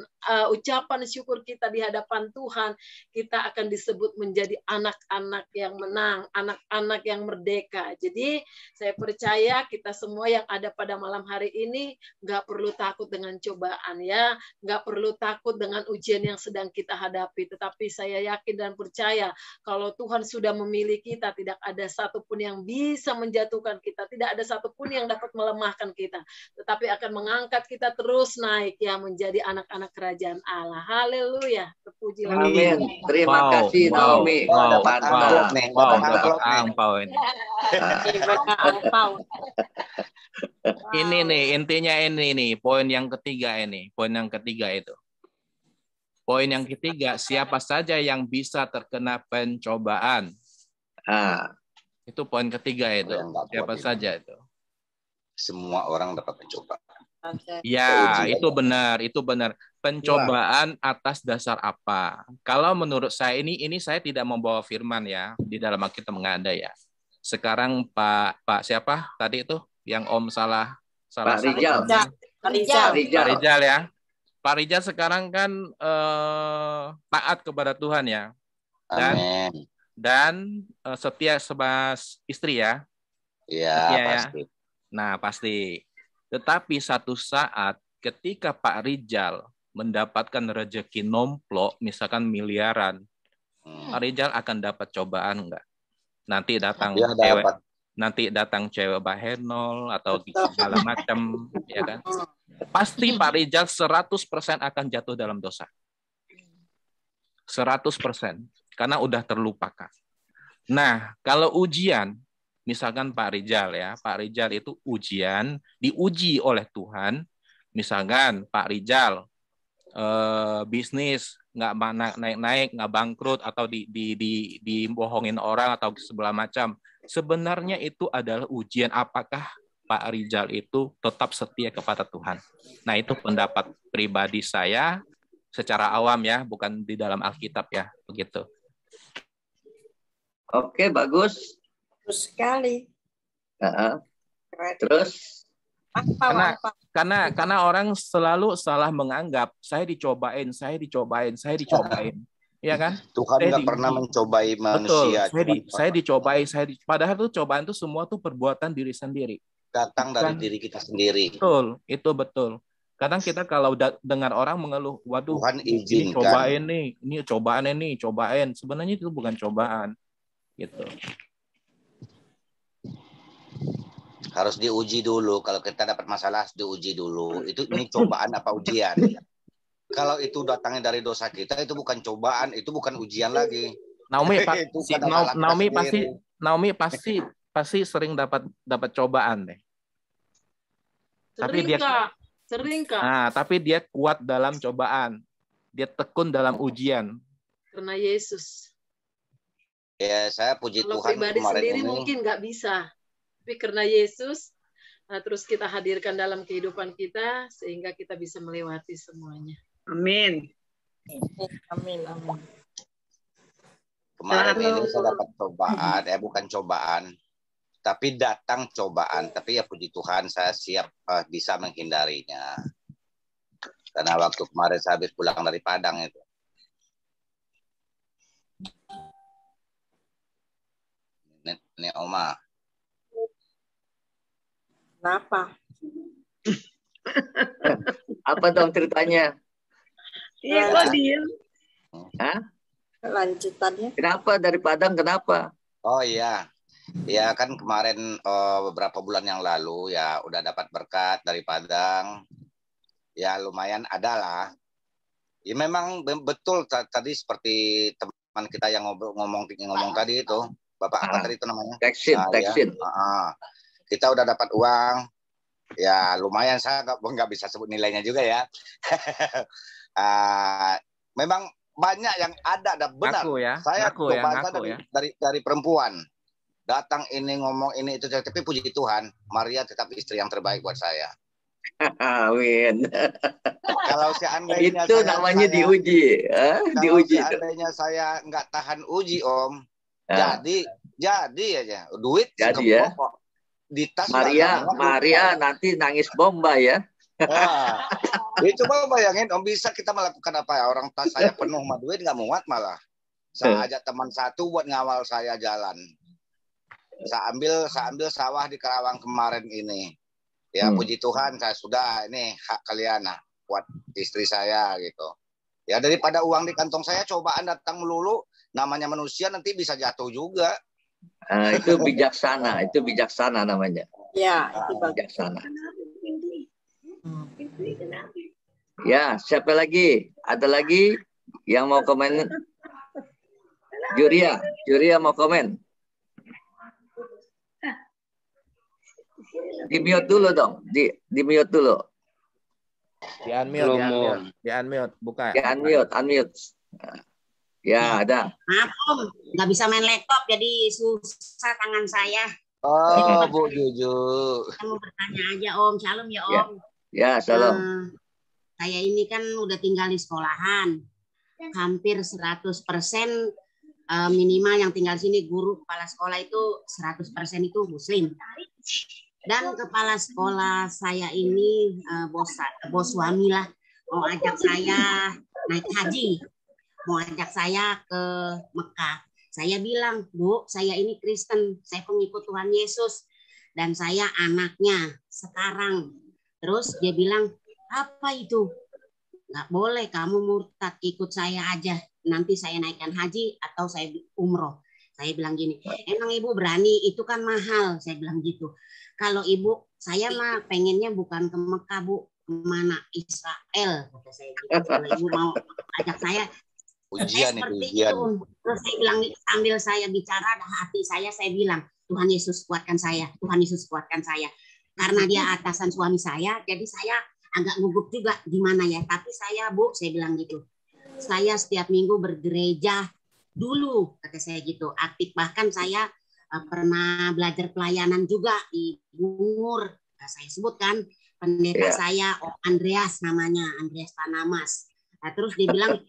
Speaker 5: ucapan syukur kita di hadapan Tuhan, kita akan disebut menjadi anak-anak yang menang, anak-anak yang merdeka. Jadi saya percaya kita semua yang ada pada malam hari ini nggak perlu takut dengan cobaan ya, nggak perlu takut dengan ujian yang sedang kita hadapi. Tetapi saya yakin dan percaya kalau Tuhan sudah memilih kita, tidak ada satupun yang bisa menjatuhkan kita, tidak ada satupun yang dapat melemahkan kita, tetapi akan mengangkat kita terus naik ya menjadi anak-anak kerajaan Allah. Haleluya. Terpujilah.
Speaker 1: Amin. Terima kasih Naomi.
Speaker 4: Dapat
Speaker 2: angpau ini. Ini nih intinya, ini nih poin yang ketiga ini. Poin yang ketiga itu. Poin yang ketiga, siapa saja yang bisa terkena pencobaan. Itu poin ketiga itu. Siapa saja itu.
Speaker 4: Semua orang dapat mencoba.
Speaker 2: Ya, itu benar, itu benar. Pencobaan atas dasar apa? Kalau menurut saya ini saya tidak membawa firman ya, di dalam Alkitab nggak ada ya. Sekarang Pak siapa tadi itu yang Om salah
Speaker 1: Pak Rijal.
Speaker 2: Pak Rijal ya. Pak Rijal sekarang kan taat kepada Tuhan ya. Dan setia sama istri ya.
Speaker 4: Iya, pasti.
Speaker 2: Ya. Nah, pasti. Tetapi satu saat ketika Pak Rijal mendapatkan rezeki nomplok, misalkan miliaran, Pak Rijal akan dapat cobaan enggak? Nanti datang cewek bahenol atau segala macam, ya kan? Pasti Pak Rijal 100% akan jatuh dalam dosa. 100%. Karena udah terlupakan. Nah, kalau ujian, misalkan Pak Rijal ya, Pak Rijal itu ujian, diuji oleh Tuhan. Misalkan Pak Rijal bisnis nggak naik-naik, nggak bangkrut, atau dibohongin orang atau segala macam. Sebenarnya itu adalah ujian apakah Pak Rijal itu tetap setia kepada Tuhan. Nah, itu pendapat pribadi saya secara awam ya, bukan di dalam Alkitab ya, begitu.
Speaker 1: Oke, bagus.
Speaker 3: Bagus sekali.
Speaker 1: Terus?
Speaker 2: Karena orang selalu salah menganggap saya dicobain. Ya kan?
Speaker 4: Tuhan nggak pernah mencobai manusia.
Speaker 2: Betul. Saya dicobai. Padahal tuh cobaan itu semua tuh perbuatan diri sendiri.
Speaker 4: Datang dari diri kita sendiri.
Speaker 2: Betul, itu betul. Kadang kita kalau dengar orang mengeluh, waduh,
Speaker 4: Tuhan
Speaker 2: ini cobain nih, cobain. Sebenarnya itu bukan cobaan. Gitu.
Speaker 4: Harus diuji dulu. Kalau kita dapat masalah, diuji dulu. Ini cobaan apa ujian? Kalau itu datangnya dari dosa kita, itu bukan cobaan, itu bukan ujian lagi.
Speaker 2: Naomi
Speaker 4: Itu adalah
Speaker 2: Naomi
Speaker 4: kita sendiri.
Speaker 2: Naomi pasti sering dapat cobaan deh.
Speaker 5: Sering Kak.
Speaker 2: Nah, tapi dia kuat dalam cobaan. Dia tekun dalam ujian.
Speaker 5: Karena Yesus.
Speaker 4: Ya, saya puji
Speaker 5: Kalau
Speaker 4: Tuhan
Speaker 5: pribadi
Speaker 4: kemarin
Speaker 5: sendiri
Speaker 4: ini.
Speaker 5: mungkin nggak bisa. Tapi karena Yesus, terus kita hadirkan dalam kehidupan kita, sehingga kita bisa melewati semuanya.
Speaker 3: Amin. Amin.
Speaker 4: Kemarin ini saya dapat cobaan, bukan cobaan, tapi datang cobaan. Tapi ya puji Tuhan saya siap bisa menghindarinya. Karena waktu kemarin saya habis pulang dari Padang itu. Ini Oma.
Speaker 3: Kenapa?
Speaker 1: Apa dong ceritanya?
Speaker 3: Iya, kok diem?
Speaker 1: Hah?
Speaker 3: Lanjutannya.
Speaker 1: Kenapa dari Padang? Kenapa?
Speaker 4: Oh iya. Ya kan kemarin beberapa bulan yang lalu ya udah dapat berkat dari Padang. Ya lumayan ada lah. Ya memang betul tadi seperti teman kita yang ngomong tadi itu. Bapak apa tadi itu namanya?
Speaker 1: Teksin.
Speaker 4: Ya. Kita udah dapat uang. Ya lumayan, saya nggak bisa sebut nilainya juga ya. Memang banyak yang ada benar. Saya coba dari perempuan. Datang ini ngomong ini itu, tapi puji Tuhan, Maria tetap istri yang terbaik buat saya.
Speaker 1: Amin.
Speaker 4: Kalau seandainya
Speaker 1: itu namanya diuji. Diuji.
Speaker 4: Seandainya saya nggak tahan uji, Om, jadi aja duit
Speaker 1: jadi ya.
Speaker 4: Di tas
Speaker 1: Maria nanti nangis bomba ya.
Speaker 4: Coba bayangin Om, bisa kita melakukan apa ya? Orang tas saya penuh sama duit nggak muat malah. Saya ajak teman satu buat ngawal saya jalan. Saya ambil sawah di Karawang kemarin ini. Ya puji Tuhan saya sudah ini hak kalian buat istri saya gitu. Ya daripada uang di kantong saya cobaan datang melulu, namanya manusia nanti bisa jatuh juga.
Speaker 1: Itu bijaksana namanya.
Speaker 3: Ya, itu
Speaker 1: bijaksana. Ya, siapa lagi? Ada lagi yang mau komen? Juria mau komen? Di mute dulu dong. Di mute dulu.
Speaker 2: Di unmute, bukan.
Speaker 1: Di unmute. Ya, ada.
Speaker 7: Maaf Om, nggak bisa main laptop jadi susah tangan saya.
Speaker 4: Oh, Bu Juju.
Speaker 7: Saya mau bertanya aja Om, shalom ya Om.
Speaker 1: Ya, shalom.
Speaker 7: Saya ini kan udah tinggal di sekolahan. Hampir 100% minimal yang tinggal sini guru kepala sekolah itu 100% itu muslim. Dan kepala sekolah saya ini bos suami lah mau ajak saya naik haji. Mau ajak saya ke Mekah. Saya bilang, Bu, saya ini Kristen, saya pengikut Tuhan Yesus, dan saya anaknya sekarang. Terus dia bilang, apa itu? Nggak boleh, kamu murtad, ikut saya aja. Nanti saya naikkan haji atau saya umroh. Saya bilang gini, emang Ibu berani? Itu kan mahal, saya bilang gitu. Kalau Ibu, saya mah pengennya bukan ke Mekah, Bu, kemana? Israel, kata saya gitu. Kalau Ibu mau ajak saya,
Speaker 4: ujian itu.
Speaker 7: Terus saya bilang sambil saya bicara hati saya bilang Tuhan Yesus kuatkan saya, Tuhan Yesus kuatkan saya. Karena dia atasan suami saya, jadi saya agak gugup juga gimana ya. Tapi saya Bu, saya bilang gitu. Saya setiap minggu bergereja dulu, kata saya gitu. Aktif, bahkan saya pernah belajar pelayanan juga di Bungur. Saya sebutkan pendeta saya Om Andreas namanya, Andreas Tanamas. Nah, terus dia bilang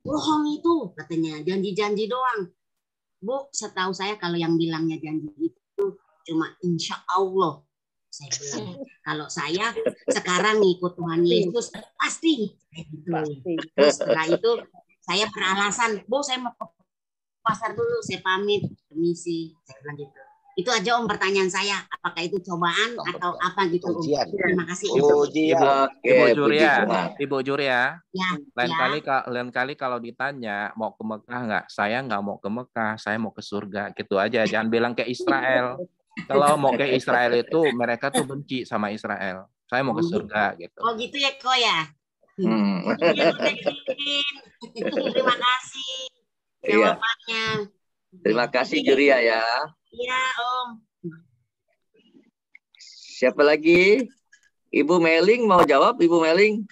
Speaker 7: bohong itu katanya, janji-janji doang. Bu, setahu saya kalau yang bilangnya janji itu cuma insya Allah. Saya bilang, kalau saya sekarang ngikut Tuhan Yesus pasti. Terus setelah itu saya beralasan, Bu saya mau ke pasar dulu, saya pamit, permisi. Saya bilang gitu. Itu aja Om pertanyaan saya, apakah itu cobaan atau apa gitu Om. Terima kasih.
Speaker 2: Ibu Juria.
Speaker 7: Ya,
Speaker 2: lain kali kalau ditanya mau ke Mekah nggak, saya nggak mau ke Mekah, saya mau ke surga, gitu aja. Jangan bilang ke Israel. Kalau mau ke Israel itu mereka tuh benci sama Israel. Saya mau ke surga gitu.
Speaker 7: Oh gitu ya kok ya. Iya, terima kasih jawabannya.
Speaker 1: Terima kasih Juria ya.
Speaker 7: Iya, Om.
Speaker 1: Siapa lagi? Ibu Meling mau jawab, Ibu Meling?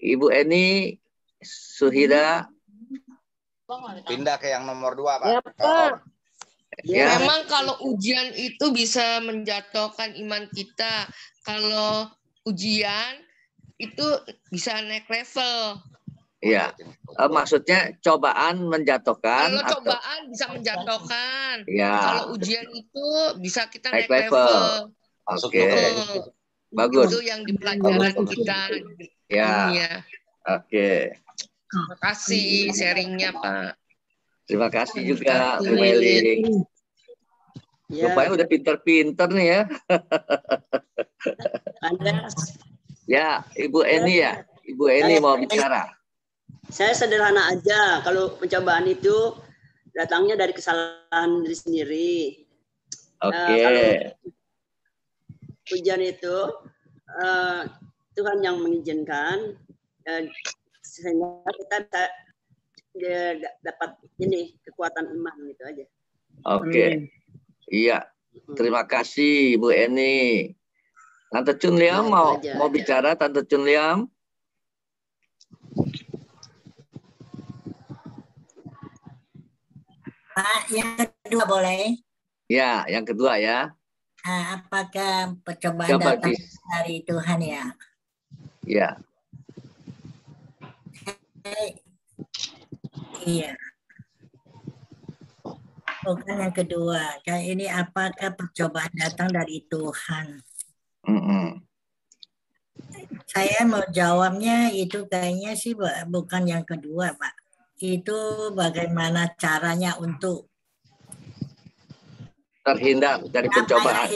Speaker 1: Ibu Eni, Suhida.
Speaker 4: Pindah ke yang nomor 2, Pak.
Speaker 8: Ya, Pak.
Speaker 1: Ya.
Speaker 8: Memang kalau ujian itu bisa menjatuhkan iman kita. Kalau ujian itu bisa naik level.
Speaker 1: Iya. Maksudnya cobaan menjatuhkan.
Speaker 8: Kalau cobaan bisa menjatuhkan.
Speaker 1: Ya.
Speaker 8: Kalau ujian itu bisa kita naik
Speaker 1: level.
Speaker 8: level.
Speaker 1: Oke. Bagus.
Speaker 8: Itu yang di pelajaran kita.
Speaker 1: Ya. Oke.
Speaker 8: Terima kasih sharingnya, Pak.
Speaker 1: Terima kasih juga Bu Meli. Rupanya udah pinter-pinter nih ya. Ya, Ibu Eni ya. Ibu Eni mau bicara.
Speaker 9: Saya sederhana aja. Kalau pencobaan itu datangnya dari kesalahan diri sendiri.
Speaker 1: Oke.
Speaker 9: Kalau ujian itu Tuhan yang mengizinkan sehingga kita dapat ini kekuatan iman gitu aja.
Speaker 1: Oke. Iya. Terima kasih Ibu Eni. Tante Chun Liam mau bicara, Tante Chun Liam.
Speaker 10: Pak, yang kedua boleh?
Speaker 1: Ya, yang kedua ya.
Speaker 10: Apakah percobaan datang dari Tuhan ya?
Speaker 1: Ya.
Speaker 10: Iya. Bukan yang kedua. Kayak ini apakah percobaan datang dari Tuhan? Saya mau jawabnya itu kayaknya sih bukan yang kedua, Pak. Itu bagaimana caranya untuk
Speaker 1: terhindar dari pencobaan.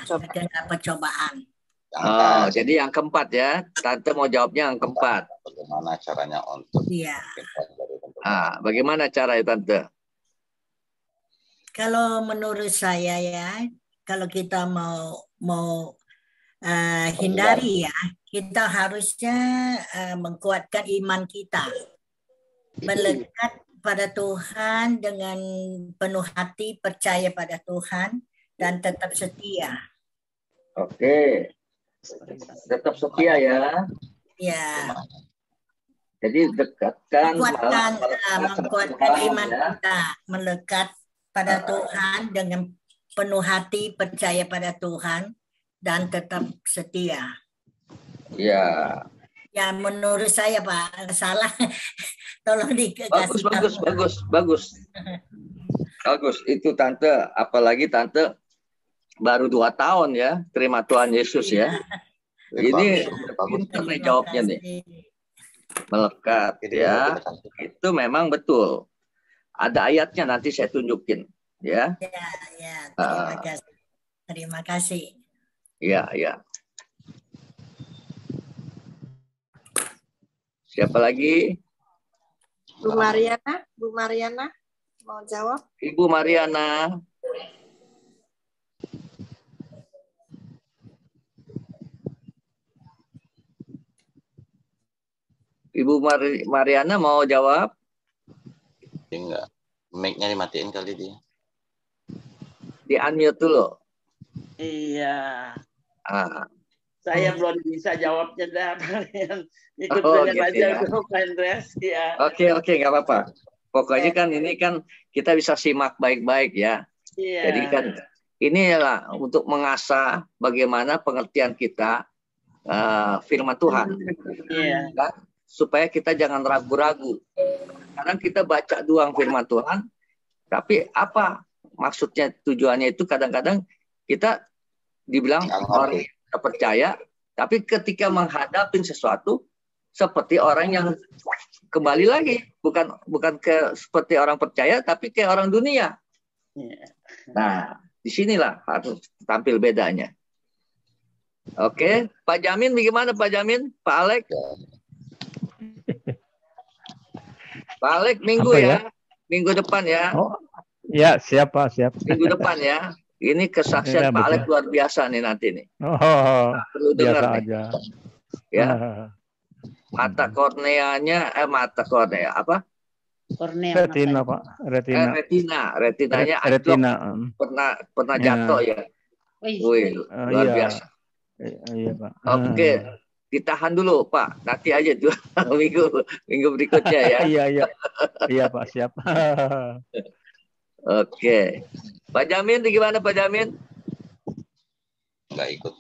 Speaker 10: Terhindar percobaan.
Speaker 1: Oh, jadi yang keempat ya. Tante mau jawabnya yang keempat.
Speaker 4: Bagaimana caranya untuk?
Speaker 10: Iya.
Speaker 1: Bagaimana caranya Tante?
Speaker 10: Kalau menurut saya ya, kalau kita mau hindari ya, kita harusnya menguatkan iman kita, melekat pada Tuhan dengan penuh hati, percaya pada Tuhan dan tetap setia.
Speaker 1: Oke, tetap setia ya.
Speaker 10: Ya.
Speaker 1: Jadi dekatkan,
Speaker 10: menguatkan iman kita, melekat pada Tuhan dengan penuh hati, percaya pada Tuhan dan tetap setia.
Speaker 1: Ya.
Speaker 10: Ya menurut saya Pak, salah. Tolong dikasih.
Speaker 1: Bagus. Bagus itu Tante, apalagi Tante baru 2 tahun ya terima Tuhan Yesus ya. Ini pintar nih jawabnya nih. Melekat ya. Itu memang betul. Ada ayatnya nanti saya tunjukin ya.
Speaker 10: Ya, terima kasih.
Speaker 1: Ya. Siapa lagi?
Speaker 3: Bu Mariana mau jawab?
Speaker 1: Ibu Mariana. Ibu Mariana mau jawab?
Speaker 4: Enggak. Mic-nya dimatiin kali dia.
Speaker 1: Di-unmute dulu.
Speaker 11: Iya. Saya belum bisa jawabnya dah. Ikut
Speaker 1: gitu
Speaker 11: aja
Speaker 1: ya.
Speaker 11: Andreas ya.
Speaker 1: Oke, nggak apa-apa. Pokoknya kan ini kan kita bisa simak baik-baik ya.
Speaker 11: Iya.
Speaker 1: Jadi kan inilah untuk mengasah bagaimana pengertian kita firman Tuhan.
Speaker 11: Iya.
Speaker 1: Kan? Supaya kita jangan ragu-ragu. Kadang kita baca doang firman Tuhan, tapi apa maksudnya, tujuannya itu kadang-kadang kita dibilang orang yang percaya, tapi ketika menghadapi sesuatu seperti orang yang kembali lagi, bukan seperti orang percaya, tapi kayak orang dunia. Nah, disinilah harus tampil bedanya. Oke, Pak Jamin, bagaimana Pak Jamin? Pak Alek? Pak Alek minggu ya? Minggu depan ya?
Speaker 12: Oh, ya siap Pak, siap.
Speaker 1: Minggu depan ya? Ini kesaksian Pak Alex luar biasa nih nanti nih. Perlu dengar nih.
Speaker 12: Aja.
Speaker 1: Ya. Mata korneanya, mata kornea apa?
Speaker 11: Kornea.
Speaker 12: Retina, Pak.
Speaker 1: Retinanya
Speaker 12: retina.
Speaker 1: Pernah jatuh ya. Wih, luar biasa.
Speaker 12: Iya, Pak.
Speaker 1: Oke. Ditahan dulu, Pak. Nanti aja tuh minggu berikutnya ya.
Speaker 12: Iya, Pak, siap.
Speaker 1: Oke. Pak Jamin, gimana Pak Jamin?
Speaker 4: Nggak ikut.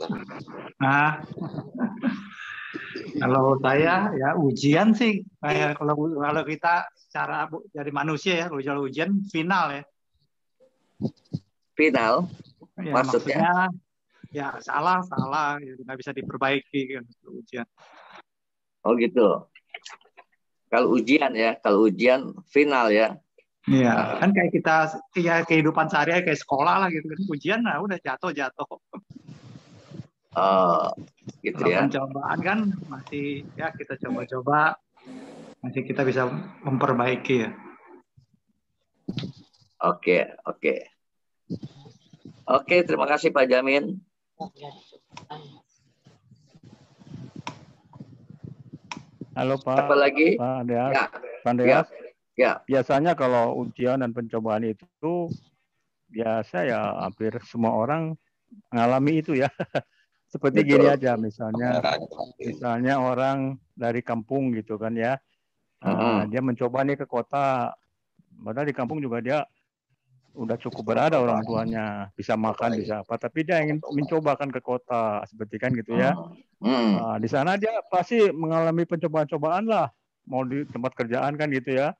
Speaker 13: Nah, kalau saya ya ujian sih, kayak kalau kita secara dari manusia ya, ujian final ya.
Speaker 1: Final?
Speaker 13: Ya,
Speaker 1: maksudnya?
Speaker 13: Ya salah, ya, nggak bisa diperbaiki kan ujian.
Speaker 1: Oh gitu. Kalau ujian final ya.
Speaker 13: Iya, kan kayak kita ya kehidupan sehari-hari kayak sekolah lah gitu kan. Ujian lah udah jatuh.
Speaker 1: Oh, gitu ya.
Speaker 13: Pencobaan kan masih ya kita coba-coba, masih kita bisa memperbaiki ya.
Speaker 1: Oke, terima kasih Pak Jamin.
Speaker 12: Halo Pak.
Speaker 1: Apa lagi?
Speaker 12: Pak Andreas.
Speaker 1: Ya.
Speaker 12: Pak Andreas.
Speaker 1: Ya.
Speaker 12: Biasanya kalau ujian dan pencobaan itu biasa ya hampir semua orang mengalami itu ya. Seperti gini aja misalnya orang dari kampung gitu kan ya. Dia mencoba nih ke kota. Padahal di kampung juga dia udah cukup berada orang tuanya, bisa makan, bisa apa, tapi dia ingin mencoba kan ke kota, seperti kan gitu ya. Di sana dia pasti mengalami pencobaan-cobaan lah, mau di tempat kerjaan kan gitu ya.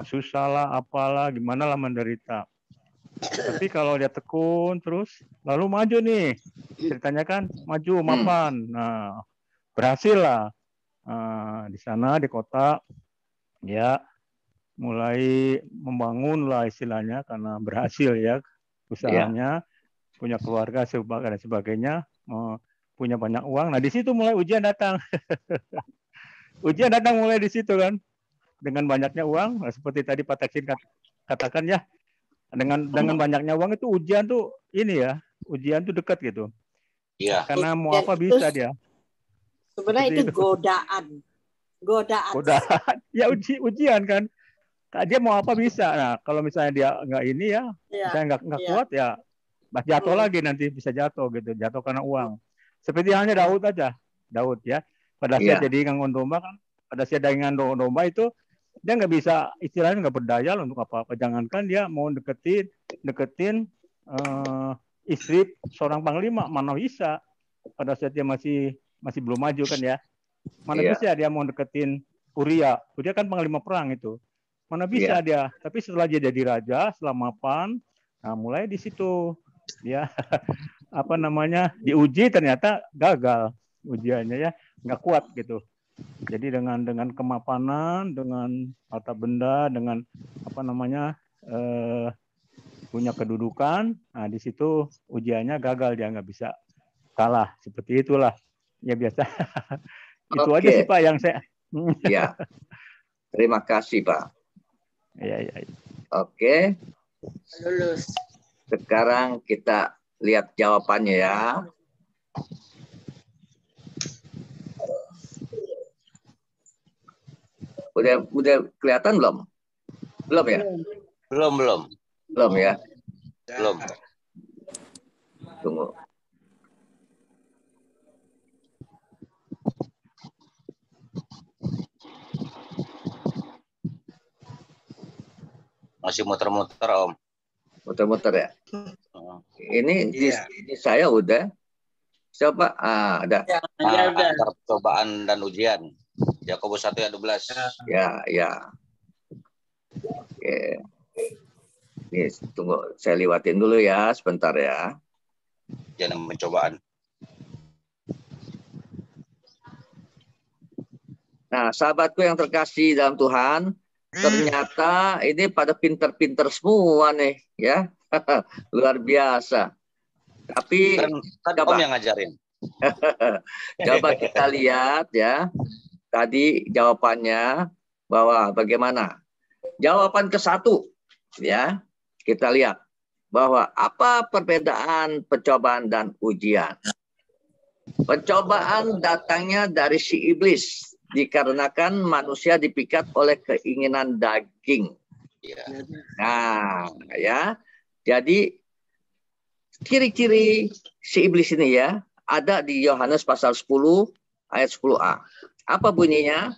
Speaker 12: Susah lah, apalah, gimana lah menderita. Tapi kalau dia tekun terus, lalu maju nih, ceritanya kan maju, mapan, nah berhasil lah. Di sana di kota, ya mulai membangun lah istilahnya karena berhasil ya usahanya, punya keluarga dan sebagainya, punya banyak uang. Nah di situ mulai ujian datang. Ujian datang mulai di situ kan, dengan banyaknya uang. Nah, seperti tadi Pak Taksin katakan ya, dengan banyaknya uang itu ujian tuh ini ya, ujian tuh dekat gitu.
Speaker 4: Iya.
Speaker 12: Karena mau apa bisa dia.
Speaker 3: Sebenarnya itu godaan.
Speaker 12: Ya ujian kan. Dia mau apa bisa. Nah, kalau misalnya dia nggak ini ya, misalnya nggak kuat ya, jatuh lagi nanti bisa jatuh gitu, jatuh karena uang. Seperti halnya Daud aja, Daud ya. Pada saat jadi nganggon domba kan, pada saat dia nganggon domba itu dia nggak bisa, istilahnya nggak berdaya untuk apa-apa. Jangankan dia mau deketin istri seorang panglima, mana bisa. Pada saat dia masih belum maju kan ya, mana bisa dia mau deketin Uria kan panglima perang itu. Mana bisa dia, tapi setelah dia jadi raja, setelah mapan, nah mulai di situ dia diuji, ternyata gagal ujiannya ya, nggak kuat gitu. Jadi dengan kemapanan, dengan harta benda, dengan punya kedudukan, nah di situ ujiannya gagal, dia nggak bisa kalah, seperti itulah ya biasa. Itu aja sih Pak yang saya.
Speaker 1: Ya, terima kasih Pak.
Speaker 12: Ya.
Speaker 1: Oke.
Speaker 11: Lulus.
Speaker 1: Sekarang kita lihat jawabannya ya. Udah kelihatan belum? Belum ya? Belum ya?
Speaker 4: Belum.
Speaker 1: Tunggu.
Speaker 4: Masih muter-muter Om.
Speaker 1: Muter-muter ya. Ini di saya udah. Coba ada.
Speaker 4: Antar percobaan dan ujian. Yakobus 1 ayat 12.
Speaker 1: Ya. Oke. Ini tunggu, saya lewatin dulu ya, sebentar ya.
Speaker 4: Jangan pencobaan.
Speaker 1: Nah, sahabatku yang terkasih dalam Tuhan, ternyata ini pada pinter-pinter semua nih, ya. Luar biasa. Tapi
Speaker 4: Om yang ngajarin.
Speaker 1: Coba kita lihat ya. Tadi jawabannya bahwa bagaimana? Jawaban ke-1 ya. Kita lihat. bahwa apa perbedaan pencobaan dan ujian. Pencobaan datangnya dari si iblis, dikarenakan manusia dipikat oleh keinginan daging. Nah, ya. Jadi ciri-ciri si iblis ini ya ada di Yohanes pasal 10 ayat 10a. Apa bunyinya?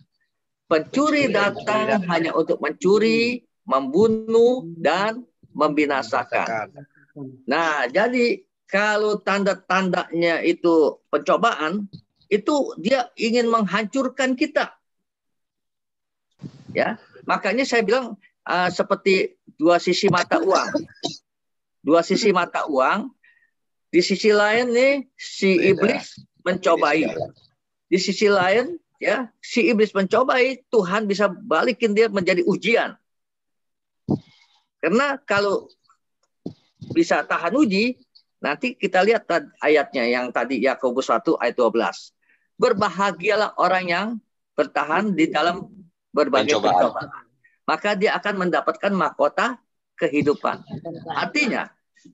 Speaker 1: Pencuri datang hanya untuk mencuri, membunuh, dan membinasakan. Nah, jadi kalau tanda-tandanya itu pencobaan, itu dia ingin menghancurkan kita. Ya, makanya saya bilang seperti dua sisi mata uang. Dua sisi mata uang. Di sisi lain nih si iblis mencobai. Di sisi lain ya si iblis mencobai, Tuhan bisa balikin dia menjadi ujian. Karena kalau bisa tahan uji, nanti kita lihat ayatnya yang tadi Yakobus 1 ayat 12. Berbahagialah orang yang bertahan di dalam berbagai pencobaan. Maka dia akan mendapatkan mahkota kehidupan. Artinya,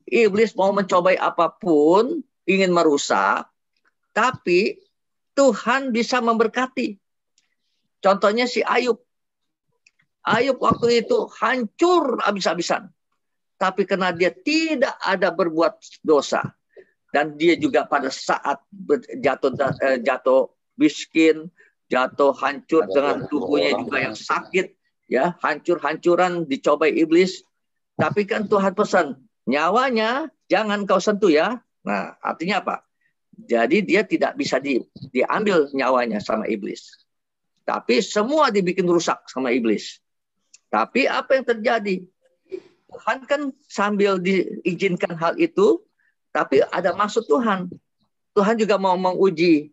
Speaker 1: iblis mau mencobai apapun, ingin merusak, tapi Tuhan bisa memberkati. Contohnya si Ayub. Ayub waktu itu hancur habis-habisan. Tapi karena dia tidak ada berbuat dosa. Dan dia juga pada saat jatuh miskin, jatuh hancur dengan tubuhnya juga yang sakit. Ya, hancur-hancuran dicobai iblis. Tapi kan Tuhan pesan, nyawanya jangan kau sentuh ya. Nah, artinya apa? Jadi dia tidak bisa diambil nyawanya sama iblis. Tapi semua dibikin rusak sama iblis. Tapi apa yang terjadi? Tuhan kan sambil diizinkan hal itu, tapi ada maksud Tuhan. Tuhan juga mau menguji.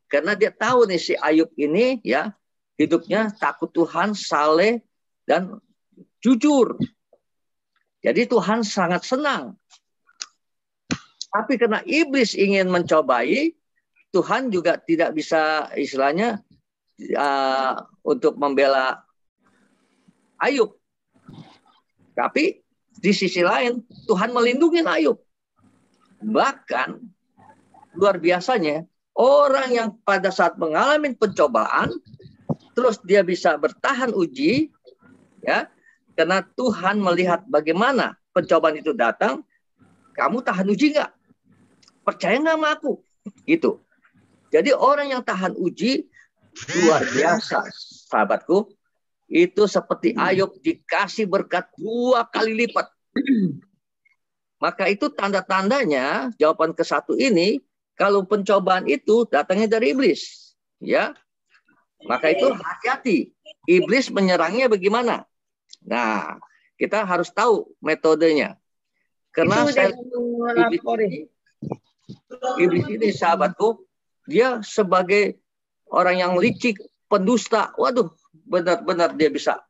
Speaker 1: Karena dia tahu nih si Ayub ini ya, hidupnya takut Tuhan, saleh, dan jujur. Jadi Tuhan sangat senang. Tapi karena iblis ingin mencobai, Tuhan juga tidak bisa istilahnya untuk membela Ayub. Tapi di sisi lain, Tuhan melindungi Ayub. Bahkan, luar biasanya, orang yang pada saat mengalami pencobaan, terus dia bisa bertahan uji, ya, karena Tuhan melihat bagaimana pencobaan itu datang, kamu tahan uji nggak? Percaya nggak sama aku? Gitu. Jadi orang yang tahan uji, luar biasa, sahabatku. Itu seperti Ayub dikasih berkat 2 kali lipat. Maka itu tanda-tandanya, jawaban ke-1 ini, kalau pencobaan itu datangnya dari iblis. Ya, maka itu hati-hati. Iblis menyerangnya bagaimana? Nah, kita harus tahu metodenya. Karena iblis ini sahabatku, dia sebagai orang yang licik, pendusta, waduh, benar-benar dia bisa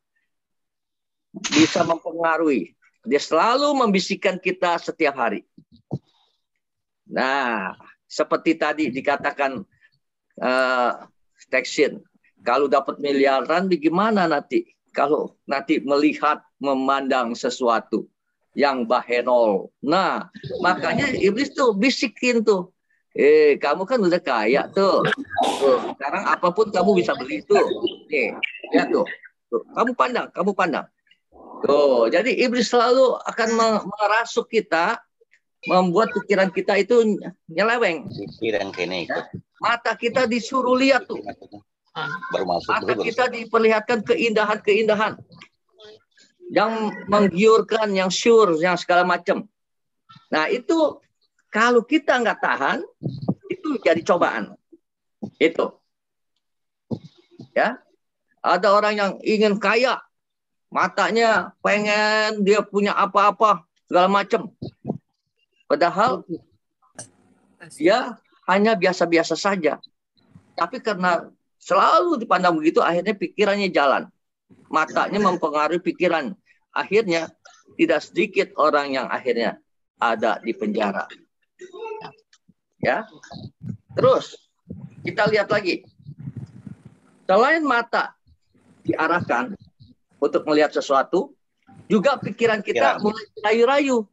Speaker 1: mempengaruhi. Dia selalu membisikkan kita setiap hari. Nah, seperti tadi dikatakan Teksin, kalau dapat miliaran, bagaimana nanti? Kalau nanti melihat, memandang sesuatu yang bahenol. Nah, makanya iblis tuh bisikin tuh. Kamu kan udah kaya tuh. Sekarang apapun kamu bisa beli tuh. Nih, lihat tuh. Kamu pandang. Tuh, jadi iblis selalu akan merasuk kita, membuat pikiran kita itu nyeleweng. Mata kita disuruh lihat tuh. Mata kita diperlihatkan keindahan-keindahan yang menggiurkan, yang syur, yang segala macam. Nah, itu kalau kita nggak tahan, itu jadi cobaan. Itu. Ya. Ada orang yang ingin kaya, matanya pengen dia punya apa-apa, segala macam. Padahal dia hanya biasa-biasa saja. Tapi karena selalu dipandang begitu, akhirnya pikirannya jalan. Matanya mempengaruhi pikiran. Akhirnya tidak sedikit orang yang akhirnya ada di penjara. Ya. Terus kita lihat lagi. Selain mata diarahkan untuk melihat sesuatu, juga pikiran kita mulai rayu-rayu.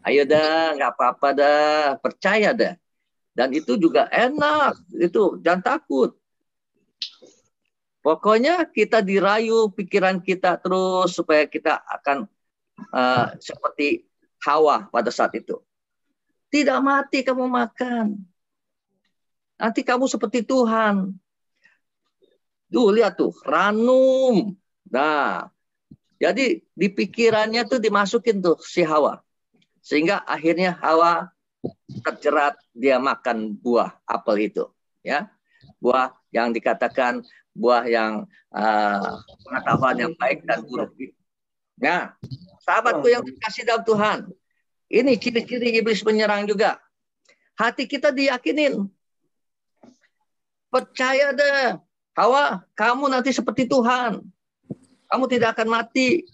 Speaker 1: Ayo dah, nggak apa-apa dah, percaya dah. Dan itu juga enak, itu jangan takut. Pokoknya kita dirayu pikiran kita terus supaya kita akan seperti Hawa pada saat itu. Tidak mati kamu makan. Nanti kamu seperti Tuhan. Tuh lihat tuh, ranum. Nah, jadi di pikirannya tuh dimasukin tuh si Hawa. Sehingga akhirnya Hawa terjerat, dia makan buah apel itu. Ya, buah yang dikatakan buah yang pengetahuan yang baik dan buruk. Nah, sahabatku yang dikasih dalam Tuhan, ini ciri-ciri iblis menyerang juga. Hati kita diyakinin. Percaya deh, Hawa, kamu nanti seperti Tuhan. Kamu tidak akan mati.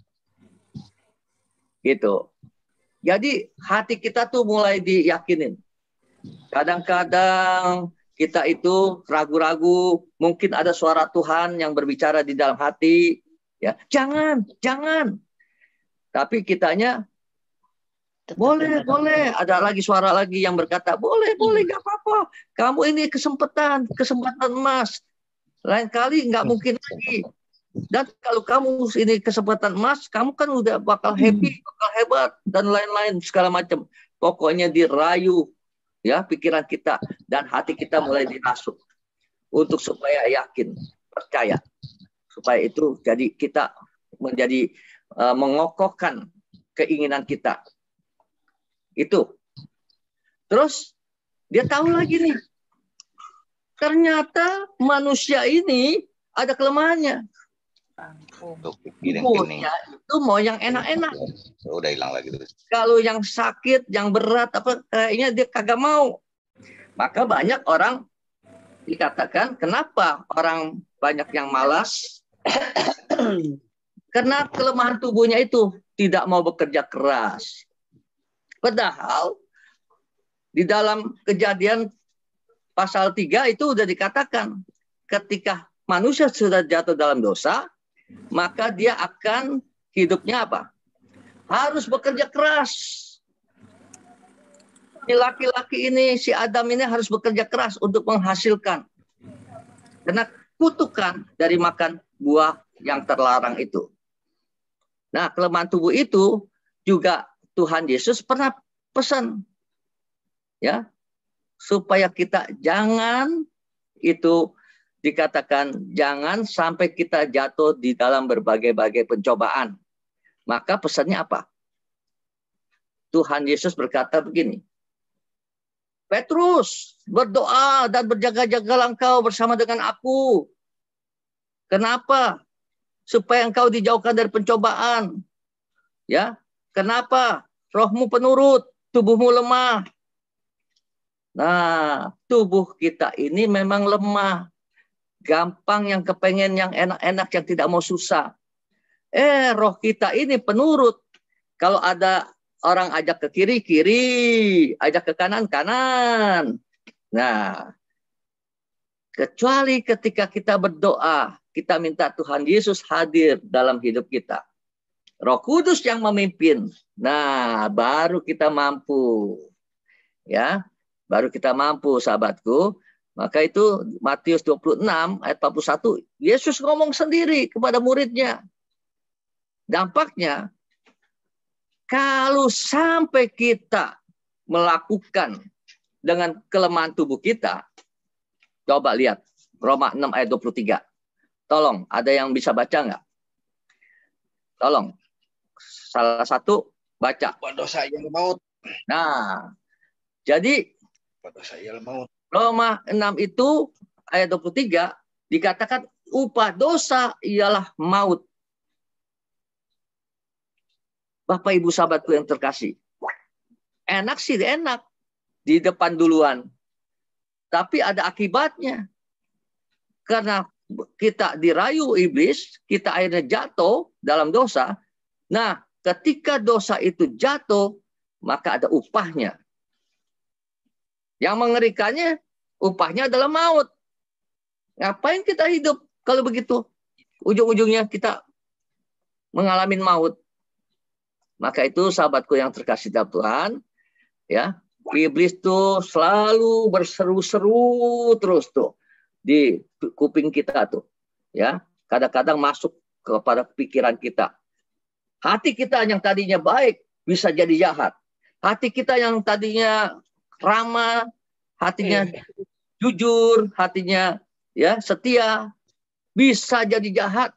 Speaker 1: Gitu. Jadi hati kita tuh mulai diyakinin. Kadang-kadang kita itu ragu-ragu, mungkin ada suara Tuhan yang berbicara di dalam hati, ya, jangan. Tapi kitanya boleh. Ada lagi suara lagi yang berkata, boleh, nggak apa-apa. Kamu ini kesempatan emas. Lain kali nggak mungkin lagi. Dan kalau kamu ini kesempatan emas, kamu kan udah bakal happy, bakal hebat, dan lain-lain segala macam. Pokoknya dirayu, ya, pikiran kita dan hati kita mulai dirasuk untuk supaya yakin, percaya, supaya itu jadi kita menjadi mengokohkan keinginan kita. Itu. Terus dia tahu lagi nih, ternyata manusia ini ada kelemahannya. Itu mau yang enak-enak.
Speaker 4: Udah hilang lagi tuh.
Speaker 1: Kalau yang sakit, yang berat, apa kayaknya dia kagak mau. Maka banyak orang dikatakan, kenapa orang banyak yang malas? Karena kelemahan tubuhnya itu tidak mau bekerja keras. Padahal di dalam Kejadian pasal 3 itu sudah dikatakan, ketika manusia sudah jatuh dalam dosa, maka dia akan hidupnya apa? Harus bekerja keras. Si laki-laki ini, si Adam ini harus bekerja keras untuk menghasilkan. Karena kutukan dari makan buah yang terlarang itu. Nah, kelemahan tubuh itu juga Tuhan Yesus pernah pesan, ya, supaya kita jangan itu dikatakan jangan sampai kita jatuh di dalam berbagai-bagai pencobaan. Maka pesannya apa? Tuhan Yesus berkata begini, Petrus, berdoa dan berjaga-jagalah engkau bersama dengan aku. Kenapa? Supaya engkau dijauhkan dari pencobaan. Ya, kenapa? Rohmu penurut, tubuhmu lemah. Nah, tubuh kita ini memang lemah. Gampang yang kepengen yang enak-enak, yang tidak mau susah. Roh kita ini penurut. Kalau ada orang ajak ke kiri, kiri. Ajak ke kanan, kanan. Nah, kecuali ketika kita berdoa, kita minta Tuhan Yesus hadir dalam hidup kita. Roh Kudus yang memimpin. Nah, baru kita mampu. Ya, baru kita mampu, sahabatku. Maka itu Matius 26 ayat 41, Yesus ngomong sendiri kepada muridnya. Dampaknya, kalau sampai kita melakukan dengan kelemahan tubuh kita, coba lihat Roma 6 ayat 23. Tolong, ada yang bisa baca nggak? Tolong, salah satu baca.
Speaker 4: Dosa yang maut.
Speaker 1: Nah, jadi
Speaker 4: Dosa yang maut.
Speaker 1: Roma 6 itu ayat 23 dikatakan upah dosa ialah maut. Bapak Ibu sahabatku yang terkasih. Enak sih enak di depan duluan. Tapi ada akibatnya. Karena kita dirayu iblis, kita akhirnya jatuh dalam dosa. Nah, ketika dosa itu jatuh, maka ada upahnya. Yang mengerikannya, upahnya adalah maut. Ngapain kita hidup kalau begitu? Ujung-ujungnya kita mengalami maut. Maka itu sahabatku yang terkasih dalam Tuhan, ya, iblis tuh selalu berseru-seru terus tuh di kuping kita tuh, ya. Kadang-kadang masuk kepada pikiran kita. Hati kita yang tadinya baik bisa jadi jahat. Hati kita yang tadinya ramah, hatinya jujur, hatinya ya setia, bisa jadi jahat.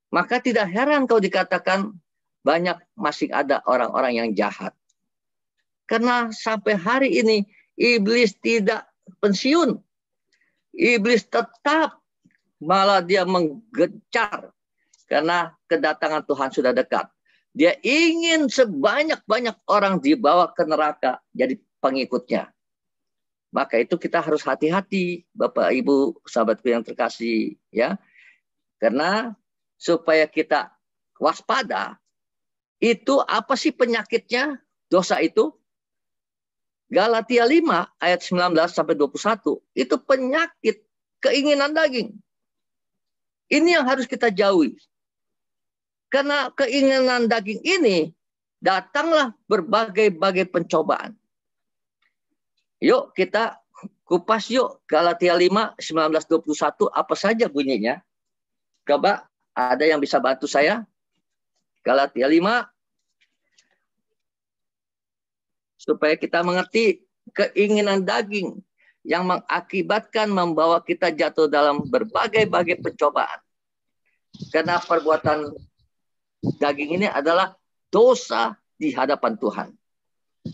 Speaker 1: Maka tidak heran kalau dikatakan banyak masih ada orang-orang yang jahat. Karena sampai hari ini iblis tidak pensiun. Iblis tetap, malah dia menggencar karena kedatangan Tuhan sudah dekat. Dia ingin sebanyak-banyak orang dibawa ke neraka jadi pengikutnya. Maka itu kita harus hati-hati, Bapak Ibu, sahabatku yang terkasih, ya. Karena supaya kita waspada, itu apa sih penyakitnya dosa itu? Galatia 5 ayat 19 sampai 21 itu penyakit keinginan daging. Ini yang harus kita jauhi. Karena keinginan daging ini datanglah berbagai-bagai pencobaan. Yuk kita kupas yuk Galatia 5 19-21 apa saja bunyinya. Coba ada yang bisa bantu saya? Galatia 5 supaya kita mengerti keinginan daging yang mengakibatkan membawa kita jatuh dalam berbagai-bagai pencobaan. Karena perbuatan daging ini adalah dosa di hadapan Tuhan.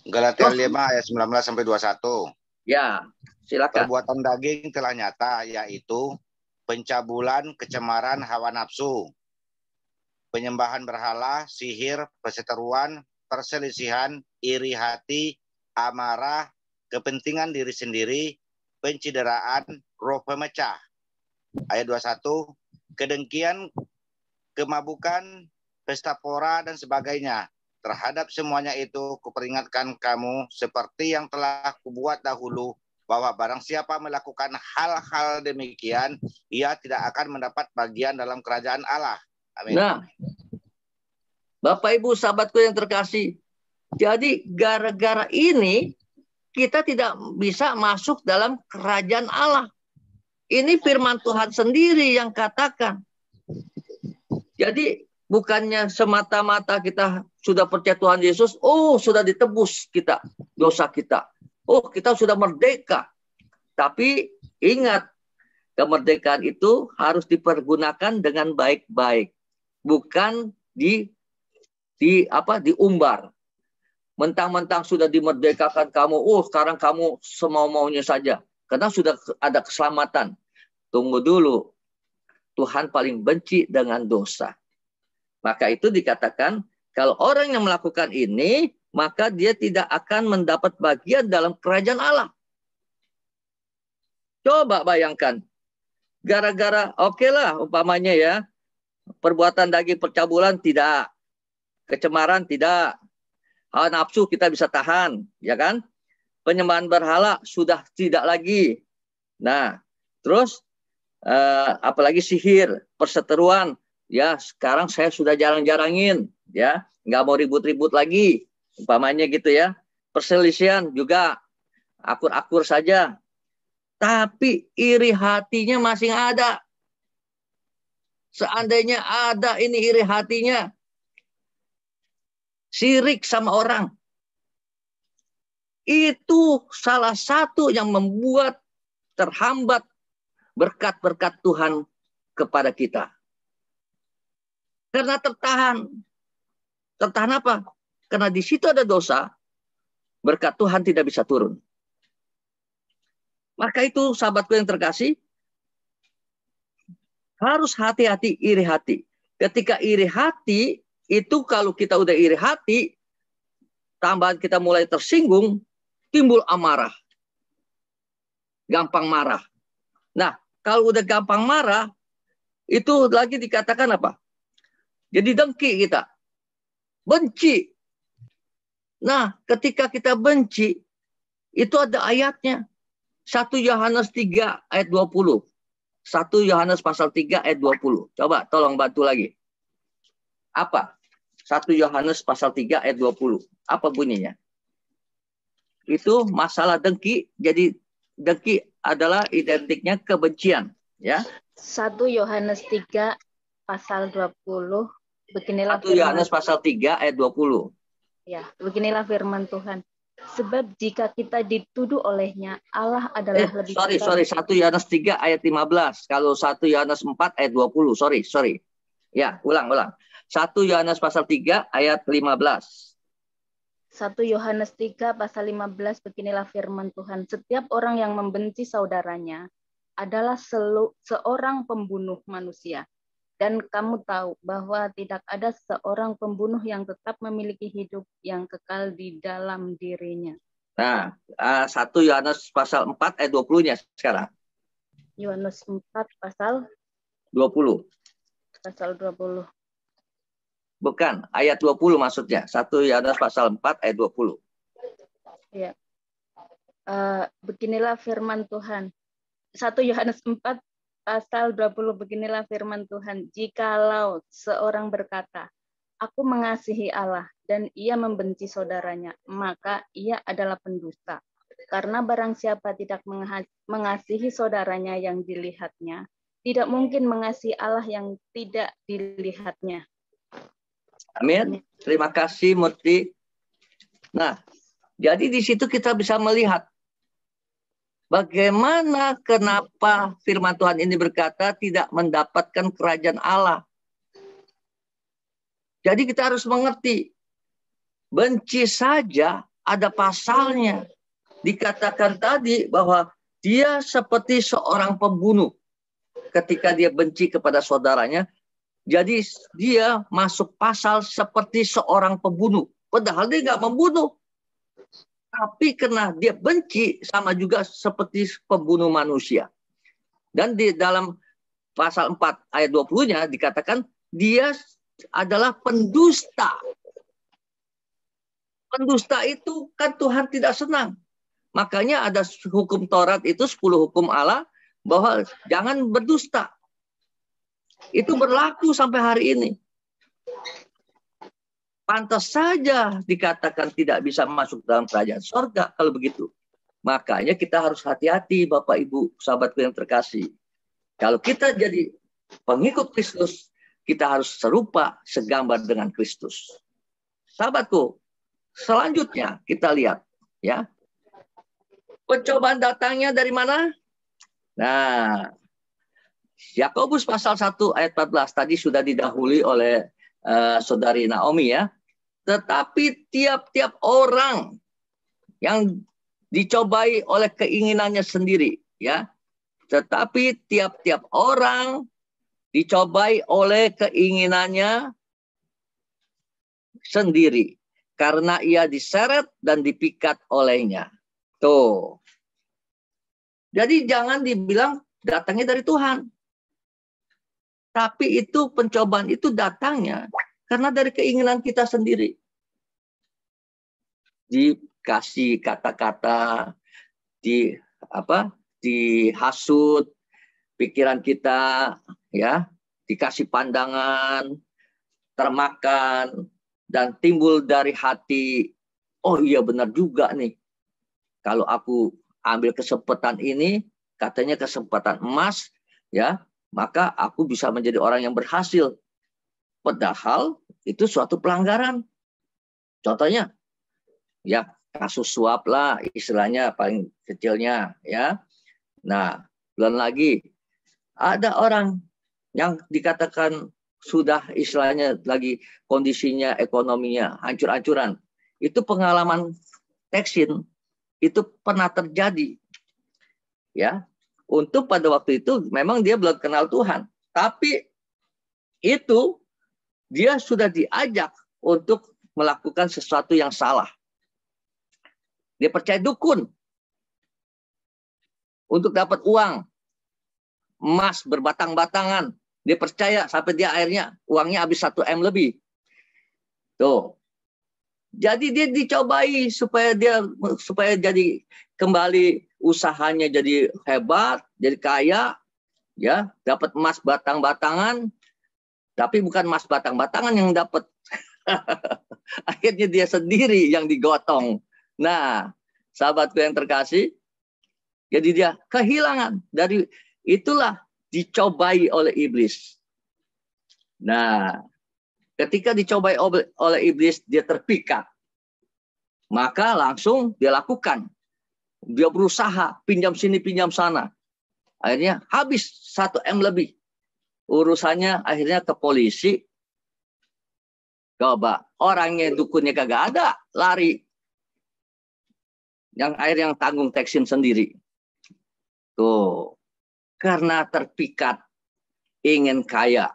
Speaker 4: Galatia 5 ayat 19 sampai 21.
Speaker 1: Ya, silakan.
Speaker 4: Perbuatan daging telah nyata, yaitu pencabulan, kecemaran, hawa nafsu, penyembahan berhala, sihir, perseteruan, perselisihan, iri hati, amarah, kepentingan diri sendiri, pencideraan, roh pemecah. Ayat 21, kedengkian, kemabukan, pesta pora, dan sebagainya. Terhadap semuanya itu kuperingatkan kamu seperti yang telah kubuat dahulu, bahwa barang siapa melakukan hal-hal demikian, ia tidak akan mendapat bagian dalam kerajaan Allah. Amin.
Speaker 1: Nah, Bapak Ibu sahabatku yang terkasih, jadi gara-gara ini kita tidak bisa masuk dalam kerajaan Allah. Ini firman Tuhan sendiri yang katakan. Jadi bukannya semata-mata kita sudah percaya Tuhan Yesus, oh sudah ditebus kita, dosa kita. Oh kita sudah merdeka. Tapi ingat, kemerdekaan itu harus dipergunakan dengan baik-baik. Bukan diumbar. Mentang-mentang sudah dimerdekakan kamu, oh sekarang kamu semau-maunya saja. Karena sudah ada keselamatan. Tunggu dulu. Tuhan paling benci dengan dosa. Maka itu dikatakan, kalau orang yang melakukan ini, maka dia tidak akan mendapat bagian dalam kerajaan Allah. Coba bayangkan. Gara-gara, oke lah umpamanya ya, perbuatan daging percabulan tidak. Kecemaran tidak. Hawa nafsu kita bisa tahan, ya kan? Penyembahan berhala sudah tidak lagi. Nah, terus apalagi sihir, perseteruan, ya sekarang saya sudah jarang-jarangin, ya nggak mau ribut-ribut lagi, umpamanya gitu ya. Perselisihan juga akur-akur saja. Tapi iri hatinya masih ada. Seandainya ada ini iri hatinya, sirik sama orang. Itu salah satu yang membuat terhambat berkat-berkat Tuhan kepada kita. Karena tertahan. Tertahan apa? Karena di situ ada dosa, berkat Tuhan tidak bisa turun. Maka itu sahabatku yang terkasih, harus hati-hati iri hati. Ketika iri hati, itu kalau kita udah iri hati, tambahan kita mulai tersinggung, timbul amarah. Gampang marah. Nah, kalau udah gampang marah, itu lagi dikatakan apa? Jadi dengki kita. Benci. Nah, ketika kita benci, itu ada ayatnya. 1 Yohanes 3 ayat 20. 1 Yohanes pasal 3 ayat 20. Coba tolong bantu lagi. Apa? 1 Yohanes pasal 3 ayat 20. Apa bunyinya? Itu masalah dengki. Jadi dengki adalah identiknya kebencian, ya.
Speaker 11: 1 Yohanes 3 pasal 20. Beginilah
Speaker 1: 1 Yohanes pasal 3 ayat 20.
Speaker 11: Ya, beginilah firman Tuhan. Sebab jika kita dituduh olehnya, Allah adalah lebih
Speaker 1: Sorry, 1 Yohanes 3 ayat 15. Kalau 1 Yohanes 4 ayat 20. Sorry. Ya, ulang. 1 Yohanes pasal 3 ayat 15.
Speaker 11: 1 Yohanes 3 pasal 15, beginilah firman Tuhan. Setiap orang yang membenci saudaranya adalah seorang pembunuh manusia. Dan kamu tahu bahwa tidak ada seorang pembunuh yang tetap memiliki hidup yang kekal di dalam dirinya.
Speaker 1: Nah, 1 Yohanes pasal 4 ayat 20-nya sekarang.
Speaker 11: Yohanes 4 pasal
Speaker 1: 20.
Speaker 11: Pasal 20.
Speaker 1: Bukan, ayat 20 maksudnya. 1 Yohanes pasal 4 ayat 20.
Speaker 11: Ya. Beginilah firman Tuhan. 1 Yohanes 4 pasal 20, beginilah firman Tuhan. Jikalau seorang berkata, aku mengasihi Allah dan ia membenci saudaranya, maka ia adalah pendusta. Karena barang siapa tidak mengasihi saudaranya yang dilihatnya, tidak mungkin mengasihi Allah yang tidak dilihatnya.
Speaker 1: Amin. Terima kasih, Murti. Nah, jadi di situ kita bisa melihat bagaimana kenapa firman Tuhan ini berkata tidak mendapatkan kerajaan Allah. Jadi kita harus mengerti, benci saja ada pasalnya. Dikatakan tadi bahwa dia seperti seorang pembunuh. Ketika dia benci kepada saudaranya, jadi dia masuk pasal seperti seorang pembunuh. Padahal dia nggak membunuh. Tapi karena dia benci, sama juga seperti pembunuh manusia. Dan di dalam pasal 4 ayat 20-nya dikatakan dia adalah pendusta. Pendusta itu kan Tuhan tidak senang. Makanya ada hukum Taurat itu 10 hukum Allah bahwa jangan berdusta. Itu berlaku sampai hari ini. Pantas saja dikatakan tidak bisa masuk dalam kerajaan sorga kalau begitu. Makanya kita harus hati-hati Bapak Ibu, sahabatku yang terkasih. Kalau kita jadi pengikut Kristus, kita harus serupa segambar dengan Kristus. Sahabatku, selanjutnya kita lihat, ya. Pencobaan datangnya dari mana? Nah, Yakobus pasal 1 ayat 14 tadi sudah didahului oleh saudari Naomi, ya. Tetapi tiap-tiap orang yang dicobai oleh keinginannya sendiri, ya. Tetapi tiap-tiap orang dicobai oleh keinginannya sendiri karena ia diseret dan dipikat olehnya. Tuh. Jadi jangan dibilang datangnya dari Tuhan. Tapi itu pencobaan itu datangnya karena dari keinginan kita sendiri. Dikasih kata-kata, dihasut pikiran kita, ya, dikasih pandangan, termakan, dan timbul dari hati, oh iya benar juga nih. Kalau aku ambil kesempatan ini, katanya kesempatan emas, ya, maka aku bisa menjadi orang yang berhasil. Padahal itu suatu pelanggaran. Contohnya, ya kasus suap lah, istilahnya paling kecilnya, ya. Nah, belum lagi ada orang yang dikatakan sudah istilahnya lagi kondisinya ekonominya hancur-hancuran. Itu pengalaman teksin, itu pernah terjadi, ya. Untuk pada waktu itu memang dia belum kenal Tuhan, tapi itu dia sudah diajak untuk melakukan sesuatu yang salah. Dia percaya dukun untuk dapat uang, emas berbatang-batangan. Dia percaya sampai dia akhirnya uangnya habis 1 M lebih. Tuh. Jadi dia dicobai supaya jadi kembali usahanya jadi hebat, jadi kaya, ya, dapat emas batang-batangan, tapi bukan emas batang-batangan yang dapat, Akhirnya dia sendiri yang digotong. Nah, sahabatku yang terkasih, jadi dia kehilangan dari itulah dicobai oleh iblis. Nah, ketika dicobai oleh iblis, dia terpikat. Maka langsung dia lakukan. Dia berusaha pinjam sini, pinjam sana. Akhirnya habis 1 M lebih. Urusannya akhirnya ke polisi. Coba, orangnya dukunnya kagak ada, lari. Yang akhirnya yang tanggung teksin sendiri. Tuh, karena terpikat, ingin kaya.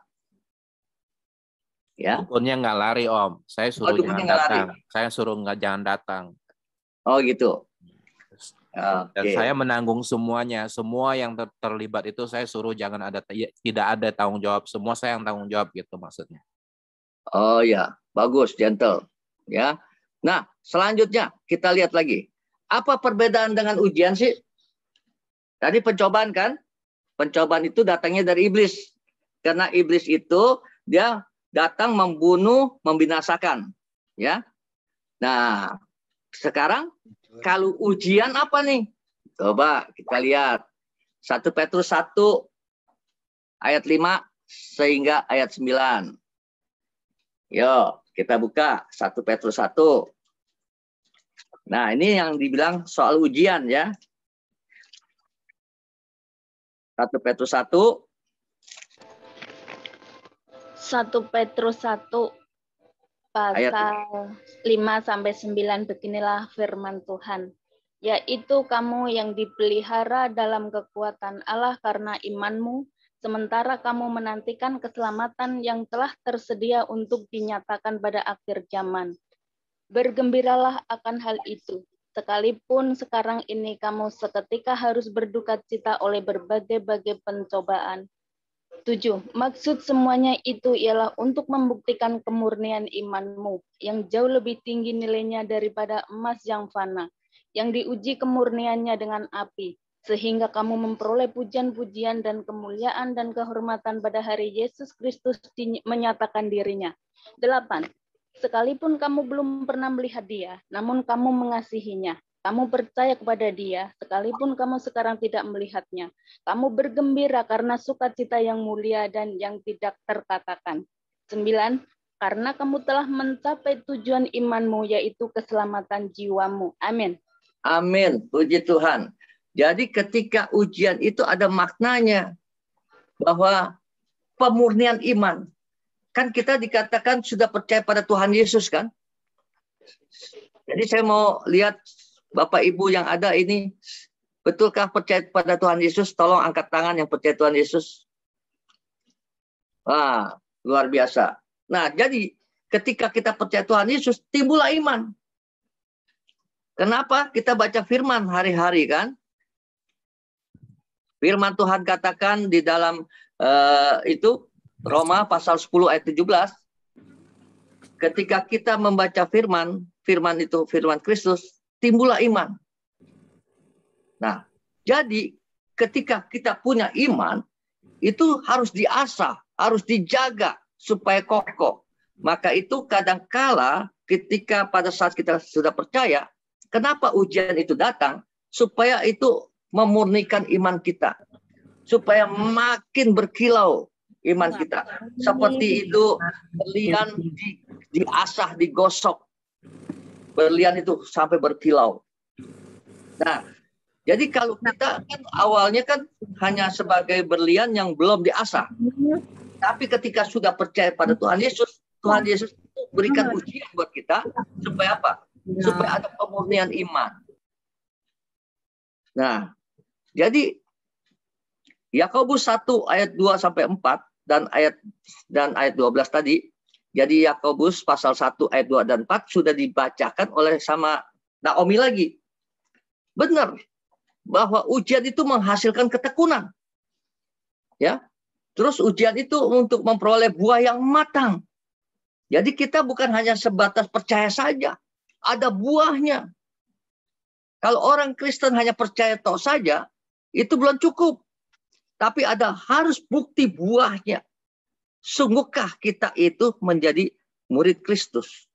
Speaker 1: Ya.
Speaker 2: Dukunnya nggak lari, Om. Saya suruh jangan datang. Saya suruh jangan datang.
Speaker 1: Oh gitu.
Speaker 2: Dan saya menanggung semuanya. Semua yang terlibat itu saya suruh jangan ada, tidak ada tanggung jawab. Semua saya yang tanggung jawab gitu maksudnya.
Speaker 1: Oh ya, bagus, gentle. Ya. Nah, selanjutnya kita lihat lagi. Apa perbedaan dengan ujian sih? Tadi pencobaan kan? Pencobaan itu datangnya dari iblis. Karena iblis itu dia datang membunuh, membinasakan. Ya. Nah, sekarang kalau ujian apa nih? Coba kita lihat. 1 Petrus 1 ayat 5 sehingga ayat 9. Yuk, kita buka 1 Petrus 1. Nah, ini yang dibilang soal ujian ya. 1 Petrus 1.
Speaker 11: 1 Petrus 1 pasal 5-9 beginilah firman Tuhan. Yaitu kamu yang dipelihara dalam kekuatan Allah karena imanmu, sementara kamu menantikan keselamatan yang telah tersedia untuk dinyatakan pada akhir zaman. Bergembiralah akan hal itu, sekalipun sekarang ini kamu seketika harus berduka cita oleh berbagai-bagai pencobaan. 7. Maksud semuanya itu ialah untuk membuktikan kemurnian imanmu, yang jauh lebih tinggi nilainya daripada emas yang fana, yang diuji kemurniannya dengan api, sehingga kamu memperoleh pujian-pujian dan kemuliaan dan kehormatan pada hari Yesus Kristus menyatakan dirinya. 8. Sekalipun kamu belum pernah melihat dia, namun kamu mengasihinya. Kamu percaya kepada dia, sekalipun kamu sekarang tidak melihatnya. Kamu bergembira karena sukacita yang mulia dan yang tidak terkatakan. 9. Karena kamu telah mencapai tujuan imanmu, yaitu keselamatan jiwamu. Amin.
Speaker 1: Amin. Puji Tuhan. Jadi ketika ujian itu ada maknanya. Bahwa pemurnian iman. Kan kita dikatakan sudah percaya pada Tuhan Yesus kan? Jadi saya mau lihat Bapak Ibu yang ada ini, betulkah percaya pada Tuhan Yesus? Tolong angkat tangan yang percaya Tuhan Yesus. Wah, luar biasa. Nah, jadi ketika kita percaya Tuhan Yesus, timbullah iman. Kenapa? Kita baca firman hari-hari kan? Firman Tuhan katakan di dalam itu Roma pasal 10 ayat 17. Ketika kita membaca firman itu firman Kristus, timbullah iman. Nah, jadi ketika kita punya iman, itu harus diasah, harus dijaga supaya kokoh. Maka itu kadangkala ketika pada saat kita sudah percaya, kenapa ujian itu datang? Supaya itu memurnikan iman kita. Supaya makin berkilau iman kita. Seperti itu berlian diasah, digosok. Berlian itu sampai berkilau. Nah, jadi kalau kita kan awalnya kan hanya sebagai berlian yang belum diasah. Tapi ketika sudah percaya pada Tuhan Yesus itu berikan ujian buat kita. Supaya apa? Supaya ada pemurnian iman. Nah, jadi Yakobus 1 ayat 2 sampai 4 dan ayat 12 tadi. Jadi Yakobus pasal 1 ayat 2 dan 4 sudah dibacakan oleh sama Naomi lagi. Benar bahwa ujian itu menghasilkan ketekunan. Ya. Terus ujian itu untuk memperoleh buah yang matang. Jadi kita bukan hanya sebatas percaya saja, ada buahnya. Kalau orang Kristen hanya percaya toh saja, itu belum cukup. Tapi harus bukti buahnya. Sungguhkah kita itu menjadi murid Kristus.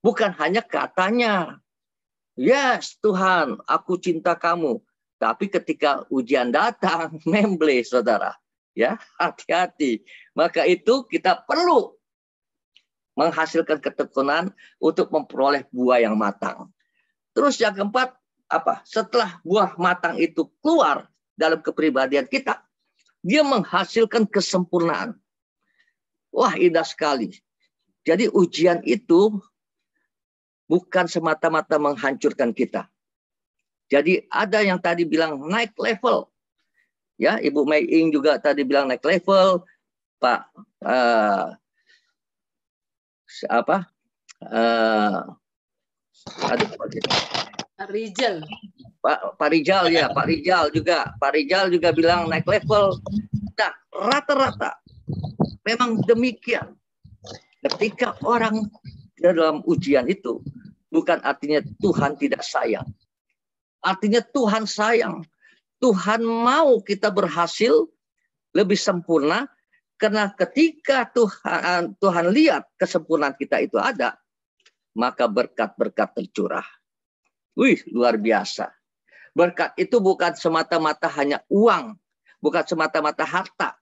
Speaker 1: Bukan hanya katanya, yes Tuhan, aku cinta kamu. Tapi ketika ujian datang, memble saudara. Ya, hati-hati. Maka itu kita perlu menghasilkan ketekunan untuk memperoleh buah yang matang. Terus yang keempat, apa? Setelah buah matang itu keluar dalam kepribadian kita, dia menghasilkan kesempurnaan. Wah, indah sekali. Jadi ujian itu bukan semata-mata menghancurkan kita. Jadi ada yang tadi bilang naik level. Ya, Ibu Mei Ing juga tadi bilang naik level. Pak
Speaker 5: Rijal.
Speaker 1: Pak Rijal ya, Pak Rijal juga bilang naik level. Nah, rata-rata memang demikian. Ketika orang dalam ujian itu bukan artinya Tuhan tidak sayang. Artinya Tuhan sayang. Tuhan mau kita berhasil lebih sempurna, karena ketika Tuhan lihat kesempurnaan kita itu ada, maka berkat-berkat tercurah. Wih, luar biasa. Berkat itu bukan semata-mata hanya uang, bukan semata-mata harta,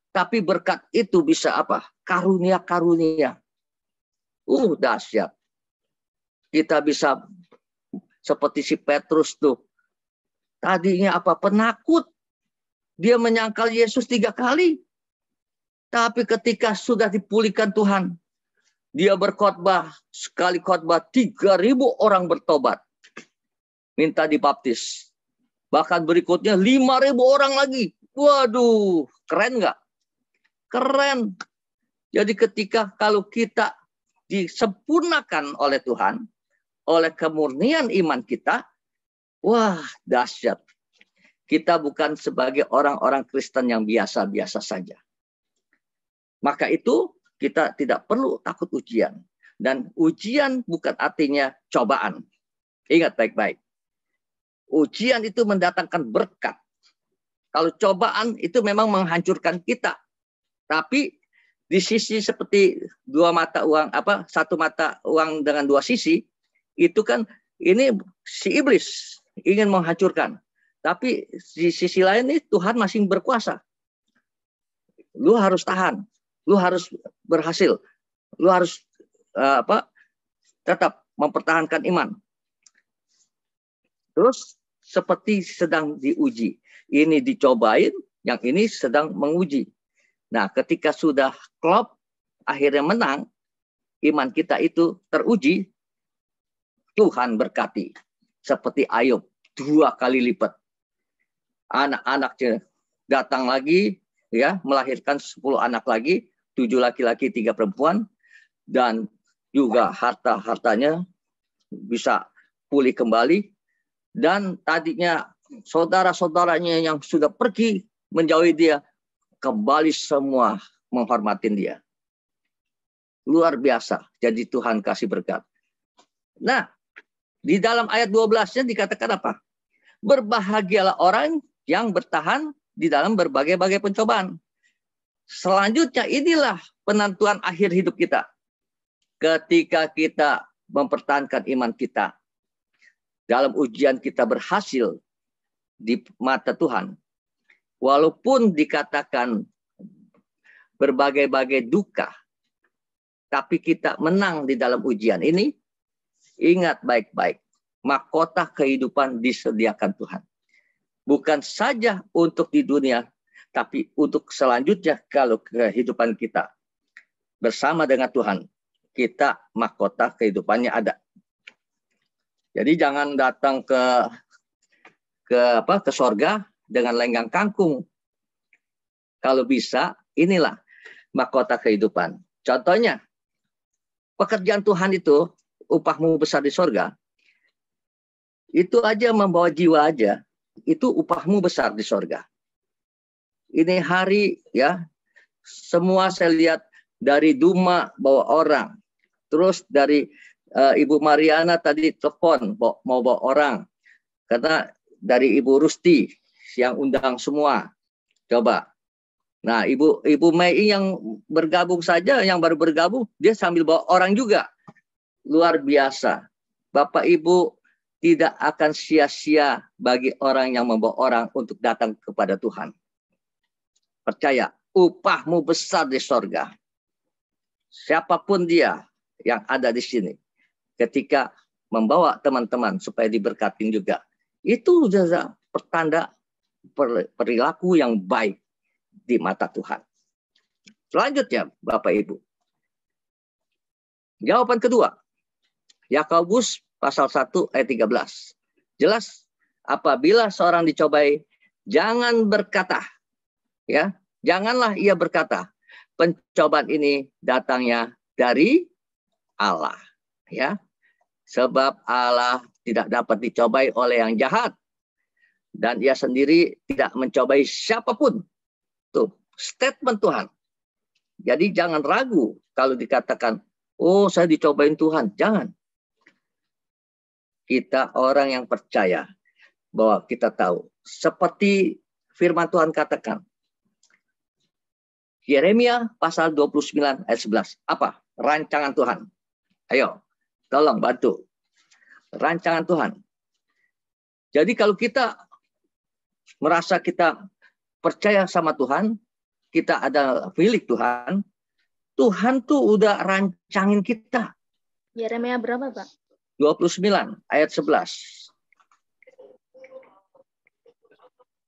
Speaker 1: tapi berkat itu bisa apa? Karunia-karunia. Dahsyat. Kita bisa seperti si Petrus tuh. Tadinya apa? Penakut. Dia menyangkal Yesus 3 kali. Tapi ketika sudah dipulihkan Tuhan, dia berkhotbah, sekali khotbah 3.000 orang bertobat. Minta dibaptis. Bahkan berikutnya 5.000 orang lagi. Waduh, keren nggak? Keren. Jadi ketika kalau kita disempurnakan oleh Tuhan, oleh kemurnian iman kita, wah, dahsyat. Kita bukan sebagai orang-orang Kristen yang biasa-biasa saja. Maka itu kita tidak perlu takut ujian. Dan ujian bukan artinya cobaan. Ingat baik-baik. Ujian itu mendatangkan berkat. Kalau cobaan itu memang menghancurkan kita. Tapi di sisi seperti satu mata uang dengan 2 sisi, itu kan ini si iblis ingin menghancurkan. Tapi di sisi lain nih Tuhan masih berkuasa. Lu harus tahan, lu harus berhasil, lu harus tetap mempertahankan iman. Terus seperti sedang diuji. Ini dicobain, yang ini sedang menguji. Nah, ketika sudah klop, akhirnya menang, iman kita itu teruji, Tuhan berkati. Seperti Ayub, 2 kali lipat. Anak-anaknya datang lagi, ya, melahirkan 10 anak lagi, 7 laki-laki, 3 perempuan, dan juga harta-hartanya bisa pulih kembali. Dan tadinya saudara-saudaranya yang sudah pergi menjauhi dia, kembali semua menghormatin dia. Luar biasa. Jadi Tuhan kasih berkat. Nah, di dalam ayat 12-nya dikatakan apa? Berbahagialah orang yang bertahan di dalam berbagai-bagai pencobaan. Selanjutnya inilah penentuan akhir hidup kita. Ketika kita mempertahankan iman kita, dalam ujian kita berhasil di mata Tuhan, walaupun dikatakan berbagai-bagai duka, tapi kita menang di dalam ujian ini, ingat baik-baik, mahkota kehidupan disediakan Tuhan. Bukan saja untuk di dunia, tapi untuk selanjutnya kalau kehidupan kita bersama dengan Tuhan, kita mahkota kehidupannya ada. Jadi jangan datang ke sorga dengan lenggang kangkung. Kalau bisa, inilah mahkota kehidupan. Contohnya, pekerjaan Tuhan itu, upahmu besar di sorga, itu aja membawa jiwa aja, itu upahmu besar di sorga. Ini hari, ya, semua saya lihat dari Duma bawa orang, terus dari Ibu Mariana tadi telepon mau bawa orang, karena dari Ibu Rusti yang undang semua. Coba, Nah, Ibu Mei yang bergabung saja, yang baru bergabung, dia sambil bawa orang juga. Luar biasa. Bapak Ibu, tidak akan sia-sia bagi orang yang membawa orang untuk datang kepada Tuhan. Percaya, upahmu besar di sorga. Siapapun dia yang ada di sini, ketika membawa teman-teman supaya diberkatin juga, itu sudah pertanda perilaku yang baik di mata Tuhan. Selanjutnya, Bapak Ibu. Jawaban kedua, Yakobus pasal 1 ayat 13. Jelas, apabila seorang dicobai, jangan berkata, ya, janganlah ia berkata, pencobaan ini datangnya dari Allah, ya. Sebab Allah tidak dapat dicobai oleh yang jahat, dan ia sendiri tidak mencobai siapapun. Tuh, statement Tuhan. Jadi jangan ragu kalau dikatakan, oh saya dicobain Tuhan. Jangan. Kita orang yang percaya bahwa kita tahu. Seperti firman Tuhan katakan. Yeremia pasal 29 ayat 11. Apa? Rancangan Tuhan. Ayo, tolong bantu. Rancangan Tuhan. Jadi kalau kita merasa kita percaya sama Tuhan, kita ada milik Tuhan, Tuhan tuh udah rancangin kita.
Speaker 11: Yeremia berapa, Pak?
Speaker 1: 29 ayat 11.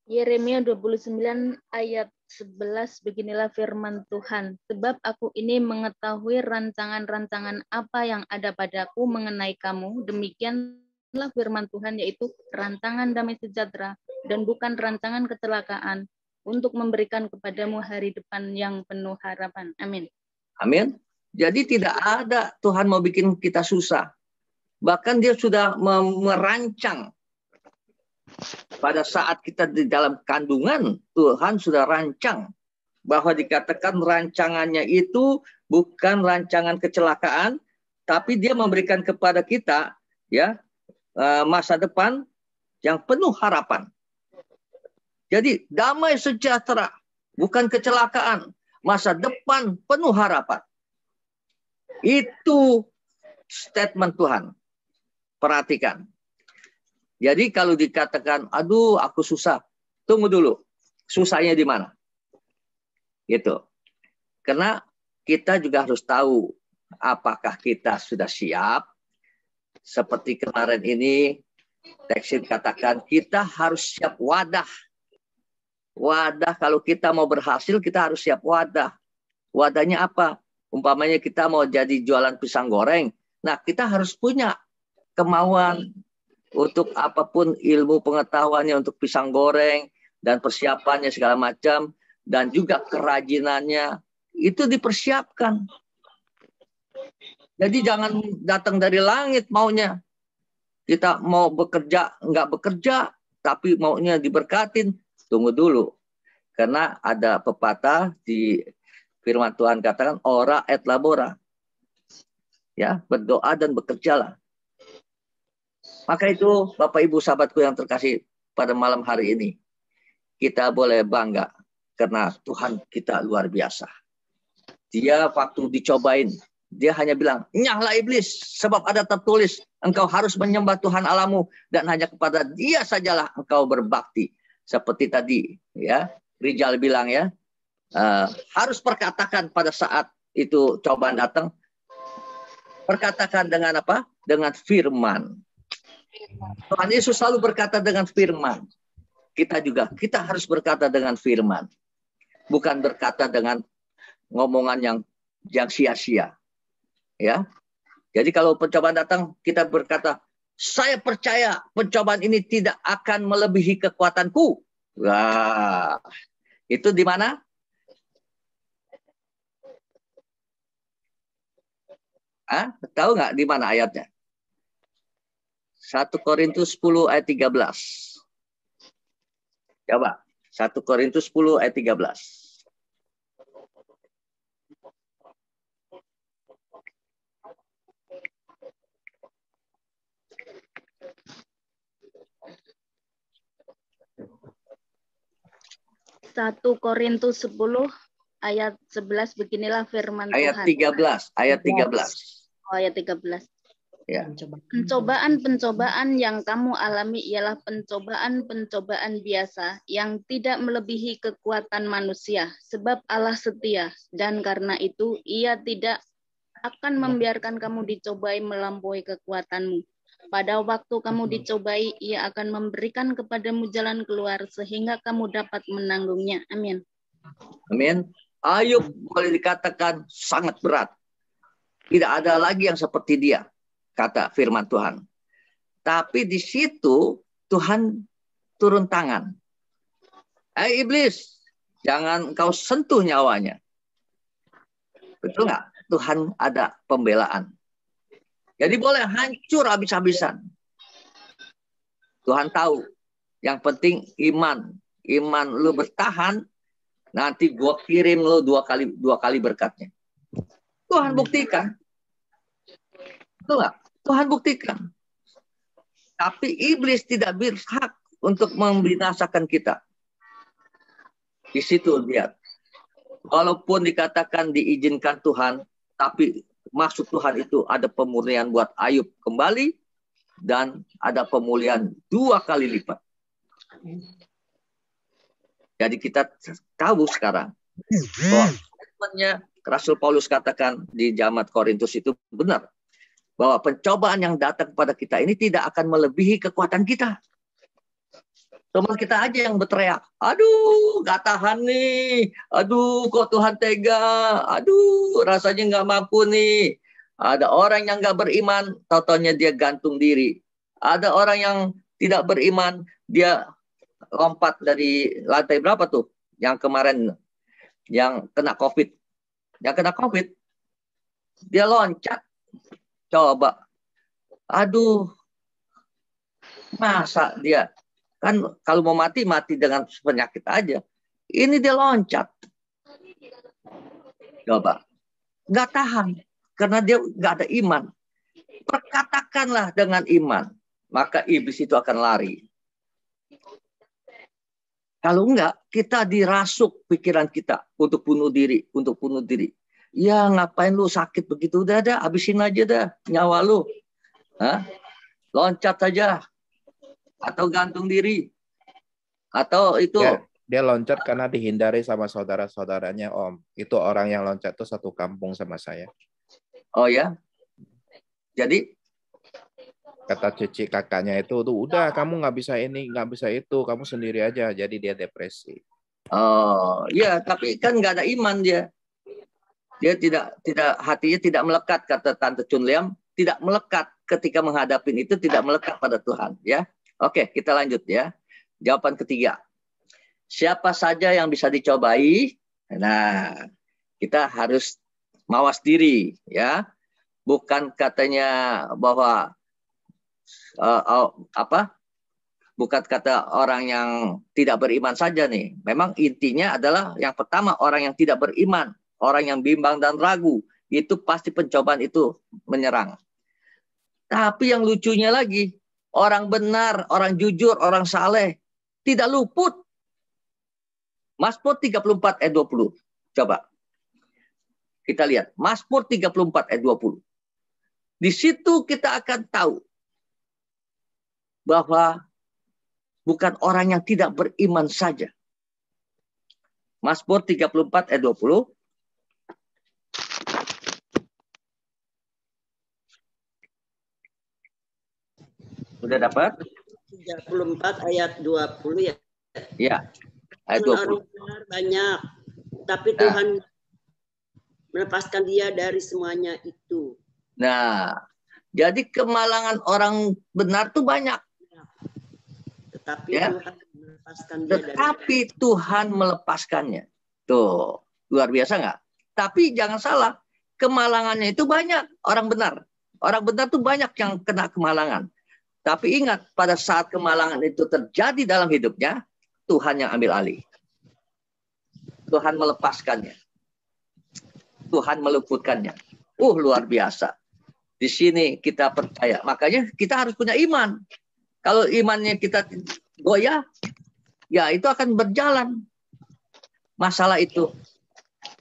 Speaker 11: Yeremia 29 ayat 11, beginilah firman Tuhan. Sebab aku ini mengetahui rancangan-rancangan apa yang ada padaku mengenai kamu, demikianlah firman Tuhan, yaitu rancangan damai sejahtera dan bukan rancangan kecelakaan, untuk memberikan kepadamu hari depan yang penuh harapan. Amin.
Speaker 1: Amin. Jadi tidak ada Tuhan mau bikin kita susah. Bahkan dia sudah merancang. Pada saat kita di dalam kandungan, Tuhan sudah rancang. Bahwa dikatakan rancangannya itu bukan rancangan kecelakaan, tapi dia memberikan kepada kita ya masa depan yang penuh harapan. Jadi damai sejahtera, bukan kecelakaan. Masa depan penuh harapan. Itu statement Tuhan. Perhatikan. Jadi kalau dikatakan, aduh aku susah. Tunggu dulu. Susahnya di mana? Gitu. Karena kita juga harus tahu apakah kita sudah siap. Seperti kemarin ini, teks katakan kita harus siap wadah. Wadah, kalau kita mau berhasil, kita harus siap wadah. Wadahnya apa? Umpamanya kita mau jadi jualan pisang goreng. Nah, kita harus punya kemauan untuk apapun ilmu pengetahuannya untuk pisang goreng dan persiapannya segala macam. Dan juga kerajinannya. Itu dipersiapkan. Jadi jangan datang dari langit maunya. Kita mau bekerja, nggak bekerja, tapi maunya diberkatin. Tunggu dulu. Karena ada pepatah di firman Tuhan katakan, ora et labora. Ya, berdoa dan bekerjalah. Maka itu Bapak Ibu sahabatku yang terkasih pada malam hari ini. Kita boleh bangga. Karena Tuhan kita luar biasa. Dia waktu dicobain, dia hanya bilang, nyahlah iblis, sebab ada tertulis, engkau harus menyembah Tuhan Allahmu, dan hanya kepada dia sajalah engkau berbakti. Seperti tadi, ya, Rijal bilang ya, harus perkatakan pada saat itu cobaan datang, perkatakan dengan apa? Dengan firman. Tuhan Yesus selalu berkata dengan firman. Kita juga, kita harus berkata dengan firman. Bukan berkata dengan ngomongan yang sia-sia. Ya. Jadi kalau pencobaan datang, kita berkata, saya percaya pencobaan ini tidak akan melebihi kekuatanku. Wah, itu di mana? Tahu nggak di mana ayatnya? 1 Korintus 10 ayat 13. Coba, 1 Korintus 10 ayat 13.
Speaker 11: 1 Korintus 10 ayat 11 beginilah firman
Speaker 1: Ayat
Speaker 11: Tuhan.
Speaker 1: 13, ayat 13.
Speaker 11: Oh, ayat 13.
Speaker 1: Ya.
Speaker 11: Pencobaan-pencobaan yang kamu alami ialah pencobaan-pencobaan biasa yang tidak melebihi kekuatan manusia, sebab Allah setia, dan karena itu Ia tidak akan membiarkan kamu dicobai melampaui kekuatanmu. Pada waktu kamu dicobai, Ia akan memberikan kepadamu jalan keluar sehingga kamu dapat menanggungnya. Amin.
Speaker 1: Amin. Ayub boleh dikatakan sangat berat. Tidak ada lagi yang seperti dia, kata firman Tuhan. Tapi di situ Tuhan turun tangan. Iblis, jangan kau sentuh nyawanya. Betul nggak? Tuhan ada pembelaan. Jadi boleh hancur habis-habisan. Tuhan tahu. Yang penting iman. Iman lu bertahan, nanti gua kirim lu dua kali berkatnya. Tuhan buktikan. Betul nggak? Tuhan buktikan. Tapi iblis tidak berhak untuk membinasakan kita. Di situ lihat. Walaupun dikatakan diizinkan Tuhan, tapi maksud Tuhan itu ada pemurnian buat Ayub kembali dan ada pemulihan 2 kali lipat. Jadi kita tahu sekarang bahwa statementnya Rasul Paulus katakan di Jamaat Korintus itu benar. Bahwa pencobaan yang datang kepada kita ini tidak akan melebihi kekuatan kita. Cuma kita aja yang berteriak, aduh gak tahan nih, aduh kok Tuhan tega, aduh rasanya gak mampu nih. Ada orang yang gak beriman, taunya dia gantung diri. Ada orang yang tidak beriman, dia lompat dari lantai berapa tuh? Yang kemarin, yang kena COVID. Yang kena COVID, dia loncat. Coba, aduh, masa dia kan kalau mau mati dengan penyakit aja. Ini dia loncat. Coba, nggak tahan karena dia nggak ada iman. Perkatakanlah dengan iman, maka iblis itu akan lari. Kalau enggak, kita dirasuk pikiran kita untuk bunuh diri, Ya ngapain lu sakit begitu, udah habisin aja dah nyawa lu. Hah? Loncat saja. Atau gantung diri. Atau itu.
Speaker 2: Dia loncat karena dihindari sama saudara-saudaranya, Om. Itu orang yang loncat itu satu kampung sama saya.
Speaker 1: Oh ya? Jadi?
Speaker 2: Kata cici kakaknya itu, tuh udah kamu nggak bisa ini, nggak bisa itu, kamu sendiri aja. Jadi dia depresi.
Speaker 1: Oh ya, tapi kan nggak ada iman dia. Dia tidak hatinya tidak melekat, kata Tante Chun Liam, tidak melekat ketika menghadapi itu, tidak melekat pada Tuhan, ya. Oke, kita lanjut ya. Jawaban ketiga. Siapa saja yang bisa dicobai? Nah, kita harus mawas diri, ya. Bukan katanya bahwa bukan kata orang yang tidak beriman saja nih. Memang intinya adalah yang pertama orang yang tidak beriman. Orang yang bimbang dan ragu, itu pasti pencobaan itu menyerang. Tapi yang lucunya lagi, orang benar, orang jujur, orang saleh, tidak luput. Mazmur 34 ayat 20. Coba. Kita lihat. Mazmur 34 ayat 20. Di situ kita akan tahu bahwa bukan orang yang tidak beriman saja. Mazmur 34 ayat 20. Sudah dapat?
Speaker 9: 34 ayat 20 ya.
Speaker 1: Ya. Ayat 20.
Speaker 9: Orang benar banyak, tapi Tuhan melepaskan dia dari semuanya itu.
Speaker 1: Nah, jadi kemalangan orang benar tuh banyak.
Speaker 9: Tetapi
Speaker 1: ya.
Speaker 9: Tuhan melepaskan dia
Speaker 1: Tetapi Tuhan melepaskannya. Tuh, luar biasa nggak? Tapi jangan salah, kemalangannya itu banyak orang benar. Orang benar tuh banyak yang kena kemalangan. Tapi ingat, pada saat kemalangan itu terjadi dalam hidupnya, Tuhan yang ambil alih. Tuhan melepaskannya. Tuhan meluputkannya. Luar biasa. Di sini kita percaya. Makanya kita harus punya iman. Kalau imannya kita goyah, ya itu akan berjalan. masalah itu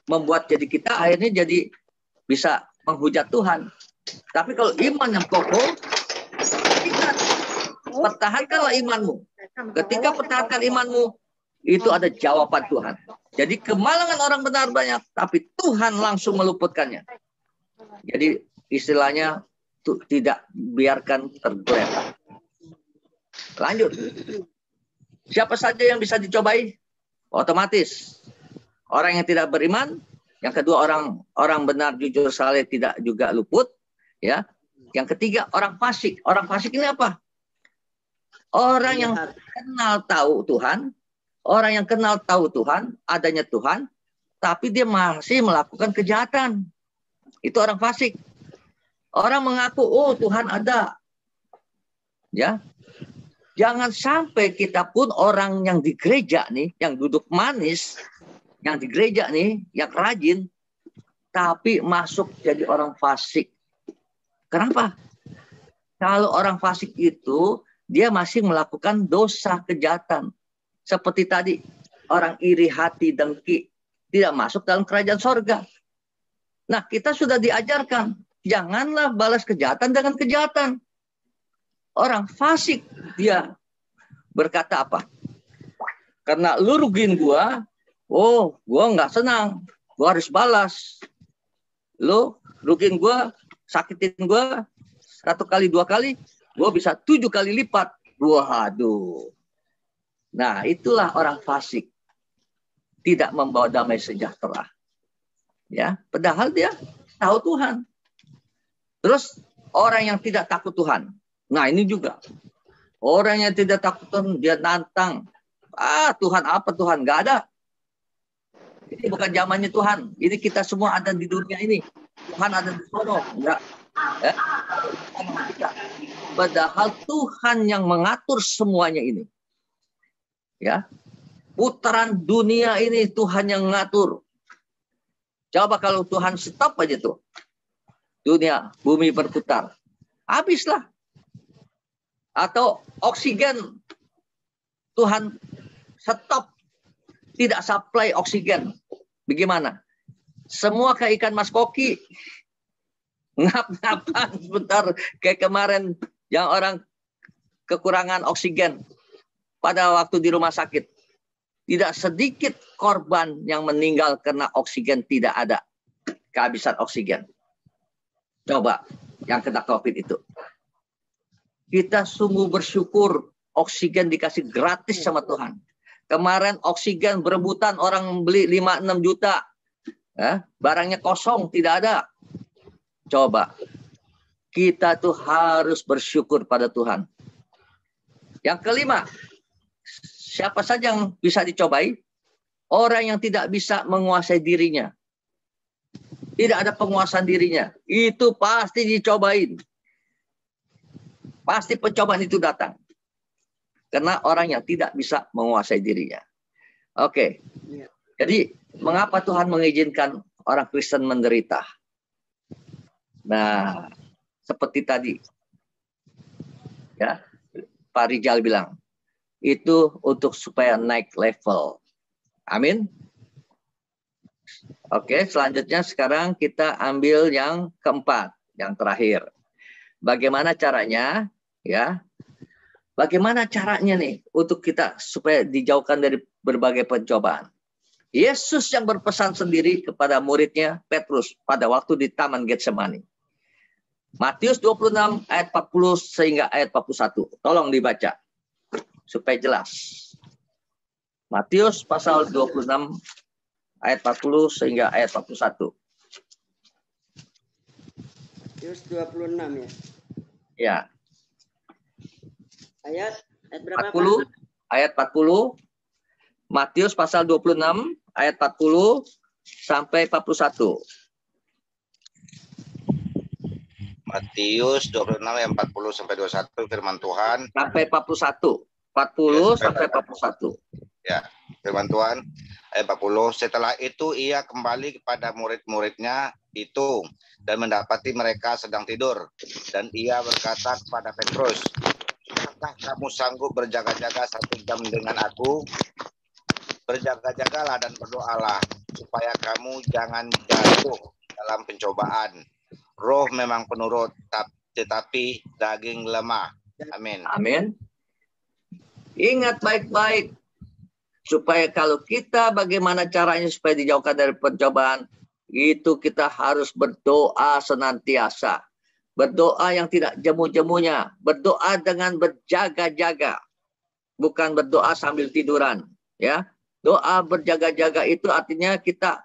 Speaker 1: membuat jadi kita akhirnya jadi bisa menghujat Tuhan. Tapi kalau iman yang kokoh, pertahankanlah imanmu. Ketika pertahankan imanmu, itu ada jawaban Tuhan. Jadi kemalangan orang benar banyak, tapi Tuhan langsung meluputkannya. Jadi istilahnya tidak biarkan tergeletak. Lanjut. Siapa saja yang bisa dicobai? Otomatis. Orang yang tidak beriman. Yang kedua, orang benar, jujur, saleh tidak juga luput. Ya. Yang ketiga, orang fasik. Orang fasik ini apa? Orang yang kenal tahu Tuhan. Orang yang kenal tahu Tuhan, adanya Tuhan, tapi dia masih melakukan kejahatan. Itu orang fasik. Orang mengaku, oh Tuhan ada. Ya. Jangan sampai kita pun orang yang di gereja nih, yang duduk manis, yang di gereja nih, yang rajin, tapi masuk jadi orang fasik. Kenapa? Kalau orang fasik itu, dia masih melakukan dosa kejahatan. Seperti tadi, orang iri hati, dengki, tidak masuk dalam kerajaan sorga. Nah, kita sudah diajarkan, janganlah balas kejahatan dengan kejahatan. Orang fasik, dia berkata apa? Karena lu rugiin gua, oh, gua nggak senang, gua harus balas. Lu rugiin gua, sakitin gua 1 kali 2 kali, gua bisa 7 kali lipat. Waduh. Nah, itulah orang fasik. Tidak membawa damai sejahtera. Ya, padahal dia tahu Tuhan. Terus orang yang tidak takut Tuhan. Nah, ini juga. Orang yang tidak takut Tuhan, dia nantang. Tuhan apa Tuhan? Nggak ada. Ini bukan zamannya Tuhan. Ini kita semua ada di dunia ini. Tuhan ada di sana. Enggak. Ya. Padahal Tuhan yang mengatur semuanya ini. Ya. Putaran dunia ini Tuhan yang mengatur. Coba kalau Tuhan stop aja tuh. Dunia, bumi berputar. Habislah. Atau oksigen. Tuhan stop. Tidak supply oksigen. Bagaimana? Semua kayak ikan mas koki. Ngap-ngapan sebentar. Kayak kemarin yang orang kekurangan oksigen. Pada waktu di rumah sakit. Tidak sedikit korban yang meninggal karena oksigen tidak ada. Kehabisan oksigen. Coba yang kena COVID itu. Kita sungguh bersyukur oksigen dikasih gratis sama Tuhan. Kemarin oksigen berebutan orang beli 5-6 juta. Barangnya kosong, tidak ada. Coba. Kita tuh harus bersyukur pada Tuhan. Yang kelima. Siapa saja yang bisa dicobai? Orang yang tidak bisa menguasai dirinya. Tidak ada penguasaan dirinya. Itu pasti dicobain. Pasti pencobaan itu datang. Karena orang yang tidak bisa menguasai dirinya. Oke. Jadi, mengapa Tuhan mengizinkan orang Kristen menderita? Nah, seperti tadi. Ya, Pak Rijal bilang. Itu untuk supaya naik level. Amin. Oke, selanjutnya sekarang kita ambil yang keempat. Yang terakhir. Bagaimana caranya? Ya, bagaimana caranya nih untuk kita supaya dijauhkan dari berbagai pencobaan? Yesus yang berpesan sendiri kepada muridnya Petrus pada waktu di Taman Getsemani. Matius 26 ayat 40 sehingga ayat 41. Tolong dibaca supaya jelas. Matius pasal 26 ayat 40 sehingga ayat 41.
Speaker 9: Matius 26 ya.
Speaker 1: Ya.
Speaker 9: Ayat berapa?
Speaker 1: 40, ayat 40. Matius pasal 26 ayat 40 sampai 41.
Speaker 4: Matius 26 ayat 40 sampai 21 firman Tuhan.
Speaker 1: Sampai 41. 40 sampai 41.
Speaker 4: Ya, firman Tuhan ayat 40. Setelah itu ia kembali kepada murid-muridnya itu dan mendapati mereka sedang tidur. Dan ia berkata kepada Petrus, apakah kamu sanggup berjaga-jaga 1 jam dengan aku? Berjaga-jagalah dan berdoalah supaya kamu jangan jatuh dalam pencobaan. Roh memang penurut, tetapi daging lemah. Amin.
Speaker 1: Amin. Ingat baik-baik supaya kalau kita bagaimana caranya supaya dijauhkan dari pencobaan, itu kita harus berdoa senantiasa. Berdoa yang tidak jemu-jemunya, berdoa dengan berjaga-jaga, bukan berdoa sambil tiduran, ya. Doa berjaga-jaga itu artinya kita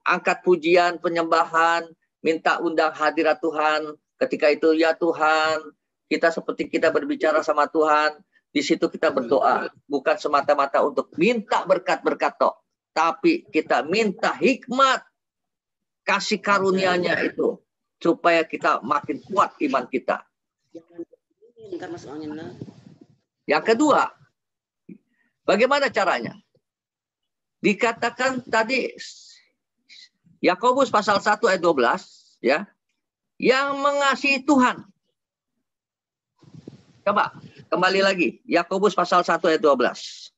Speaker 1: angkat pujian, penyembahan, minta undang hadirat Tuhan. Ketika itu, ya Tuhan, kita seperti kita berbicara sama Tuhan. Di situ kita berdoa, bukan semata-mata untuk minta berkat-berkat toh, tapi kita minta hikmat, kasih karunia-Nya itu, supaya kita makin kuat iman kita. Yang kedua, bagaimana caranya? Dikatakan tadi Yakobus pasal 1 ayat 12, ya, yang mengasihi Tuhan. Coba kembali lagi, Yakobus pasal 1 ayat 12.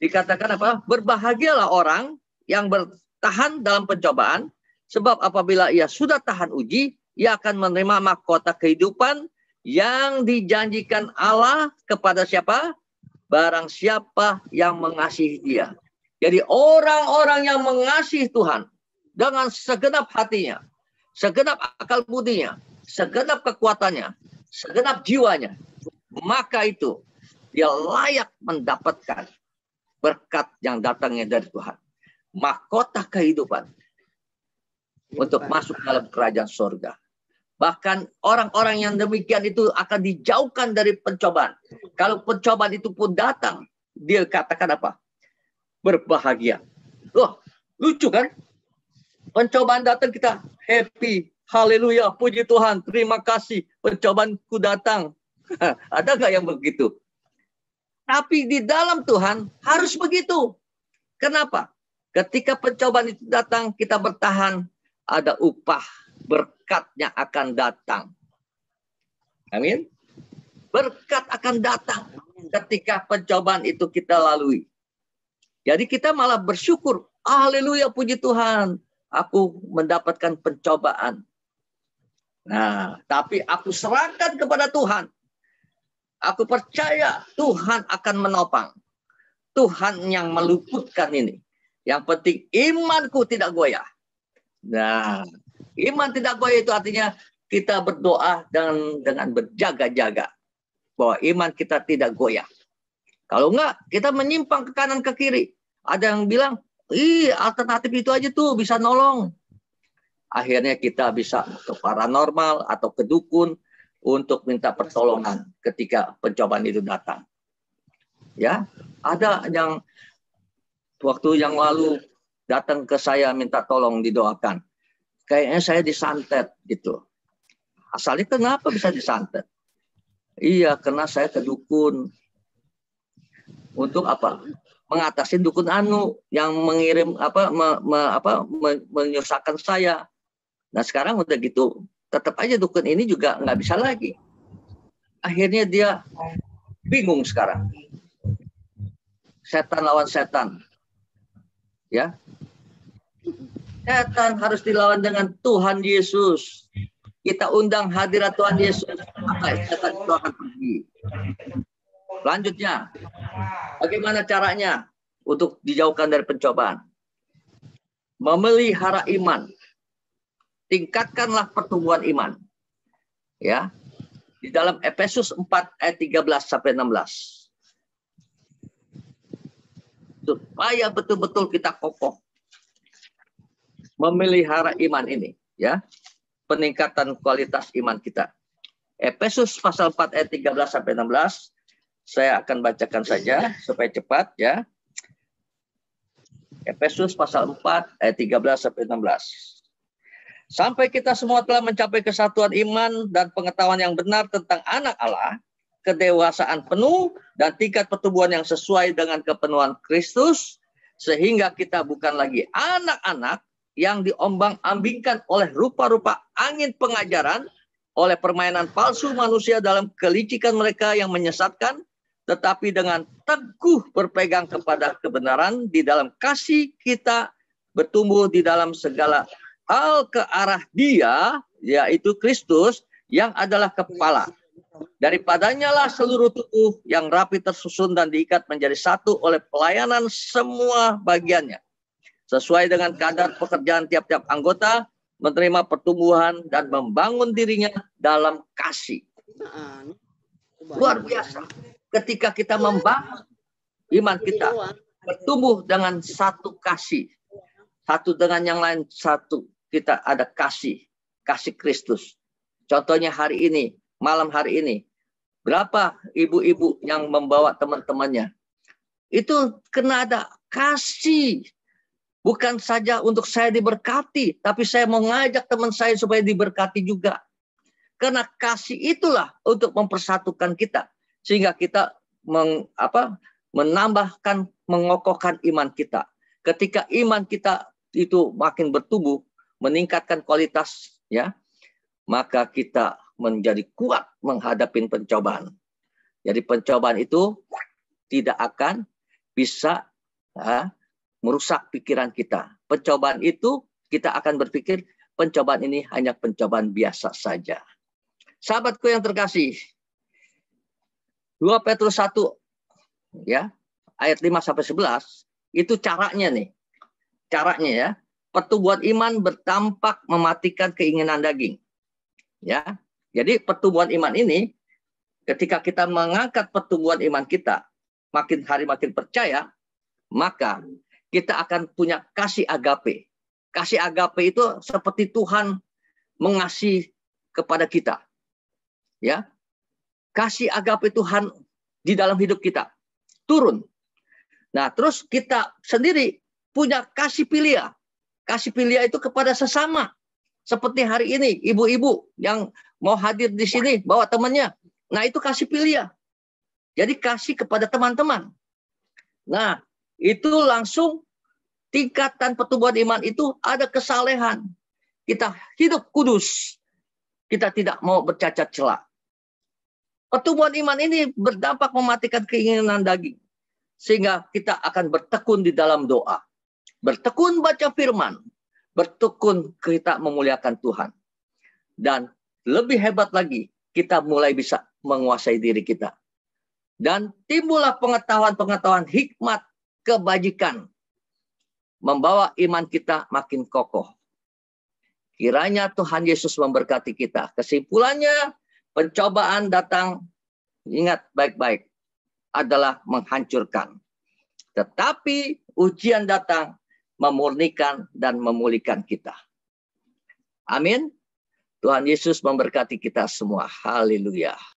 Speaker 1: Dikatakan apa? Berbahagialah orang yang bertahan dalam pencobaan, sebab apabila ia sudah tahan uji, ia akan menerima mahkota kehidupan yang dijanjikan Allah kepada siapa? Barang siapa yang mengasihi Dia. Jadi orang-orang yang mengasihi Tuhan dengan segenap hatinya, segenap akal budinya, segenap kekuatannya, segenap jiwanya, maka itu dia layak mendapatkan berkat yang datangnya dari Tuhan. Mahkota kehidupan untuk masuk dalam kerajaan surga. Bahkan orang-orang yang demikian itu akan dijauhkan dari pencobaan. Kalau pencobaan itu pun datang, dia katakan apa? Berbahagia. Loh, lucu kan? Pencobaan datang kita happy. Haleluya, puji Tuhan, terima kasih. Pencobaanku datang. Ada nggak yang begitu? Tapi di dalam Tuhan harus begitu. Kenapa? Ketika pencobaan itu datang, kita bertahan, ada upah. Berkatnya akan datang. Amin. Berkat akan datang ketika pencobaan itu kita lalui. Jadi kita malah bersyukur. Haleluya, puji Tuhan. Aku mendapatkan pencobaan. Nah, tapi aku serahkan kepada Tuhan. Aku percaya Tuhan akan menopang. Tuhan yang meluputkan ini. Yang penting imanku tidak goyah. Nah, iman tidak goyah itu artinya kita berdoa dengan berjaga-jaga. Bahwa iman kita tidak goyah. Kalau enggak, kita menyimpang ke kanan ke kiri. Ada yang bilang, alternatif itu aja tuh bisa nolong. Akhirnya kita bisa ke paranormal atau ke dukun untuk minta pertolongan ketika pencobaan itu datang. Ya, ada yang waktu yang lalu datang ke saya minta tolong didoakan. Kayaknya saya disantet gitu. Asalnya kenapa bisa disantet? Iya, karena saya ke dukun. Untuk apa? Mengatasi dukun anu yang mengirim menyusahkan saya. Nah sekarang udah gitu, tetap aja dukun ini juga nggak bisa lagi. Akhirnya dia bingung sekarang. Setan lawan setan, ya. Setan harus dilawan dengan Tuhan Yesus. Kita undang hadirat Tuhan Yesus, maka setan itu akan pergi. Selanjutnya, bagaimana caranya untuk dijauhkan dari pencobaan? Memelihara iman. Tingkatkanlah pertumbuhan iman. Ya. Di dalam Efesus 4 ayat 13 sampai 16. Supaya betul-betul kita kokoh memelihara iman ini, ya. Peningkatan kualitas iman kita. Efesus pasal 4 ayat 13 sampai 16. Saya akan bacakan saja supaya cepat, ya. Efesus pasal 4 ayat 13 sampai 16. Sampai kita semua telah mencapai kesatuan iman dan pengetahuan yang benar tentang anak Allah, kedewasaan penuh dan tingkat pertumbuhan yang sesuai dengan kepenuhan Kristus, sehingga kita bukan lagi anak-anak yang diombang-ambingkan oleh rupa-rupa angin pengajaran, oleh permainan palsu manusia dalam kelicikan mereka yang menyesatkan, tetapi dengan teguh berpegang kepada kebenaran di dalam kasih kita bertumbuh di dalam segala hal ke arah Dia, yaitu Kristus, yang adalah kepala. Daripadanya lah seluruh tubuh yang rapi tersusun dan diikat menjadi satu oleh pelayanan semua bagiannya, sesuai dengan kadar pekerjaan tiap-tiap anggota, menerima pertumbuhan dan membangun dirinya dalam kasih. Luar biasa. Ketika kita membangun iman kita, bertumbuh dengan satu kasih. Satu dengan yang lain satu. Kita ada kasih. Kasih Kristus. Contohnya hari ini, malam hari ini. Berapa ibu-ibu yang membawa teman-temannya? Itu kena ada kasih. Bukan saja untuk saya diberkati, tapi saya mau ngajak teman saya supaya diberkati juga. Karena kasih itulah untuk mempersatukan kita. Sehingga kita menambahkan, mengokohkan iman kita. Ketika iman kita itu makin bertumbuh, meningkatkan kualitas, ya, maka kita menjadi kuat menghadapi pencobaan. Jadi pencobaan itu tidak akan bisa merusak pikiran kita. Pencobaan itu kita akan berpikir pencobaan ini hanya pencobaan biasa saja. Sahabatku yang terkasih, 2 Petrus 1 ya, ayat 5-11 itu caranya nih. Caranya ya, pertumbuhan iman bertampak mematikan keinginan daging. Ya. Jadi pertumbuhan iman ini ketika kita mengangkat pertumbuhan iman kita, makin hari makin percaya, maka kita akan punya kasih agape. Kasih agape itu seperti Tuhan mengasihi kepada kita. Ya. Kasih agape Tuhan di dalam hidup kita turun. Nah, terus kita sendiri punya kasih filia. Kasih filia itu kepada sesama. Seperti hari ini ibu-ibu yang mau hadir di sini bawa temannya. Nah, itu kasih filia. Jadi kasih kepada teman-teman. Nah, itu langsung tingkatan pertumbuhan iman itu ada kesalehan. Kita hidup kudus. Kita tidak mau bercacat celah. Pertumbuhan iman ini berdampak mematikan keinginan daging. Sehingga kita akan bertekun di dalam doa. Bertekun baca firman. Bertekun kita memuliakan Tuhan. Dan lebih hebat lagi, kita mulai bisa menguasai diri kita. Dan timbullah pengetahuan-pengetahuan hikmat kebajikan. Membawa iman kita makin kokoh. Kiranya Tuhan Yesus memberkati kita. Kesimpulannya, pencobaan datang, ingat baik-baik, adalah menghancurkan. Tetapi ujian datang memurnikan dan memulihkan kita. Amin. Tuhan Yesus memberkati kita semua. Haleluya.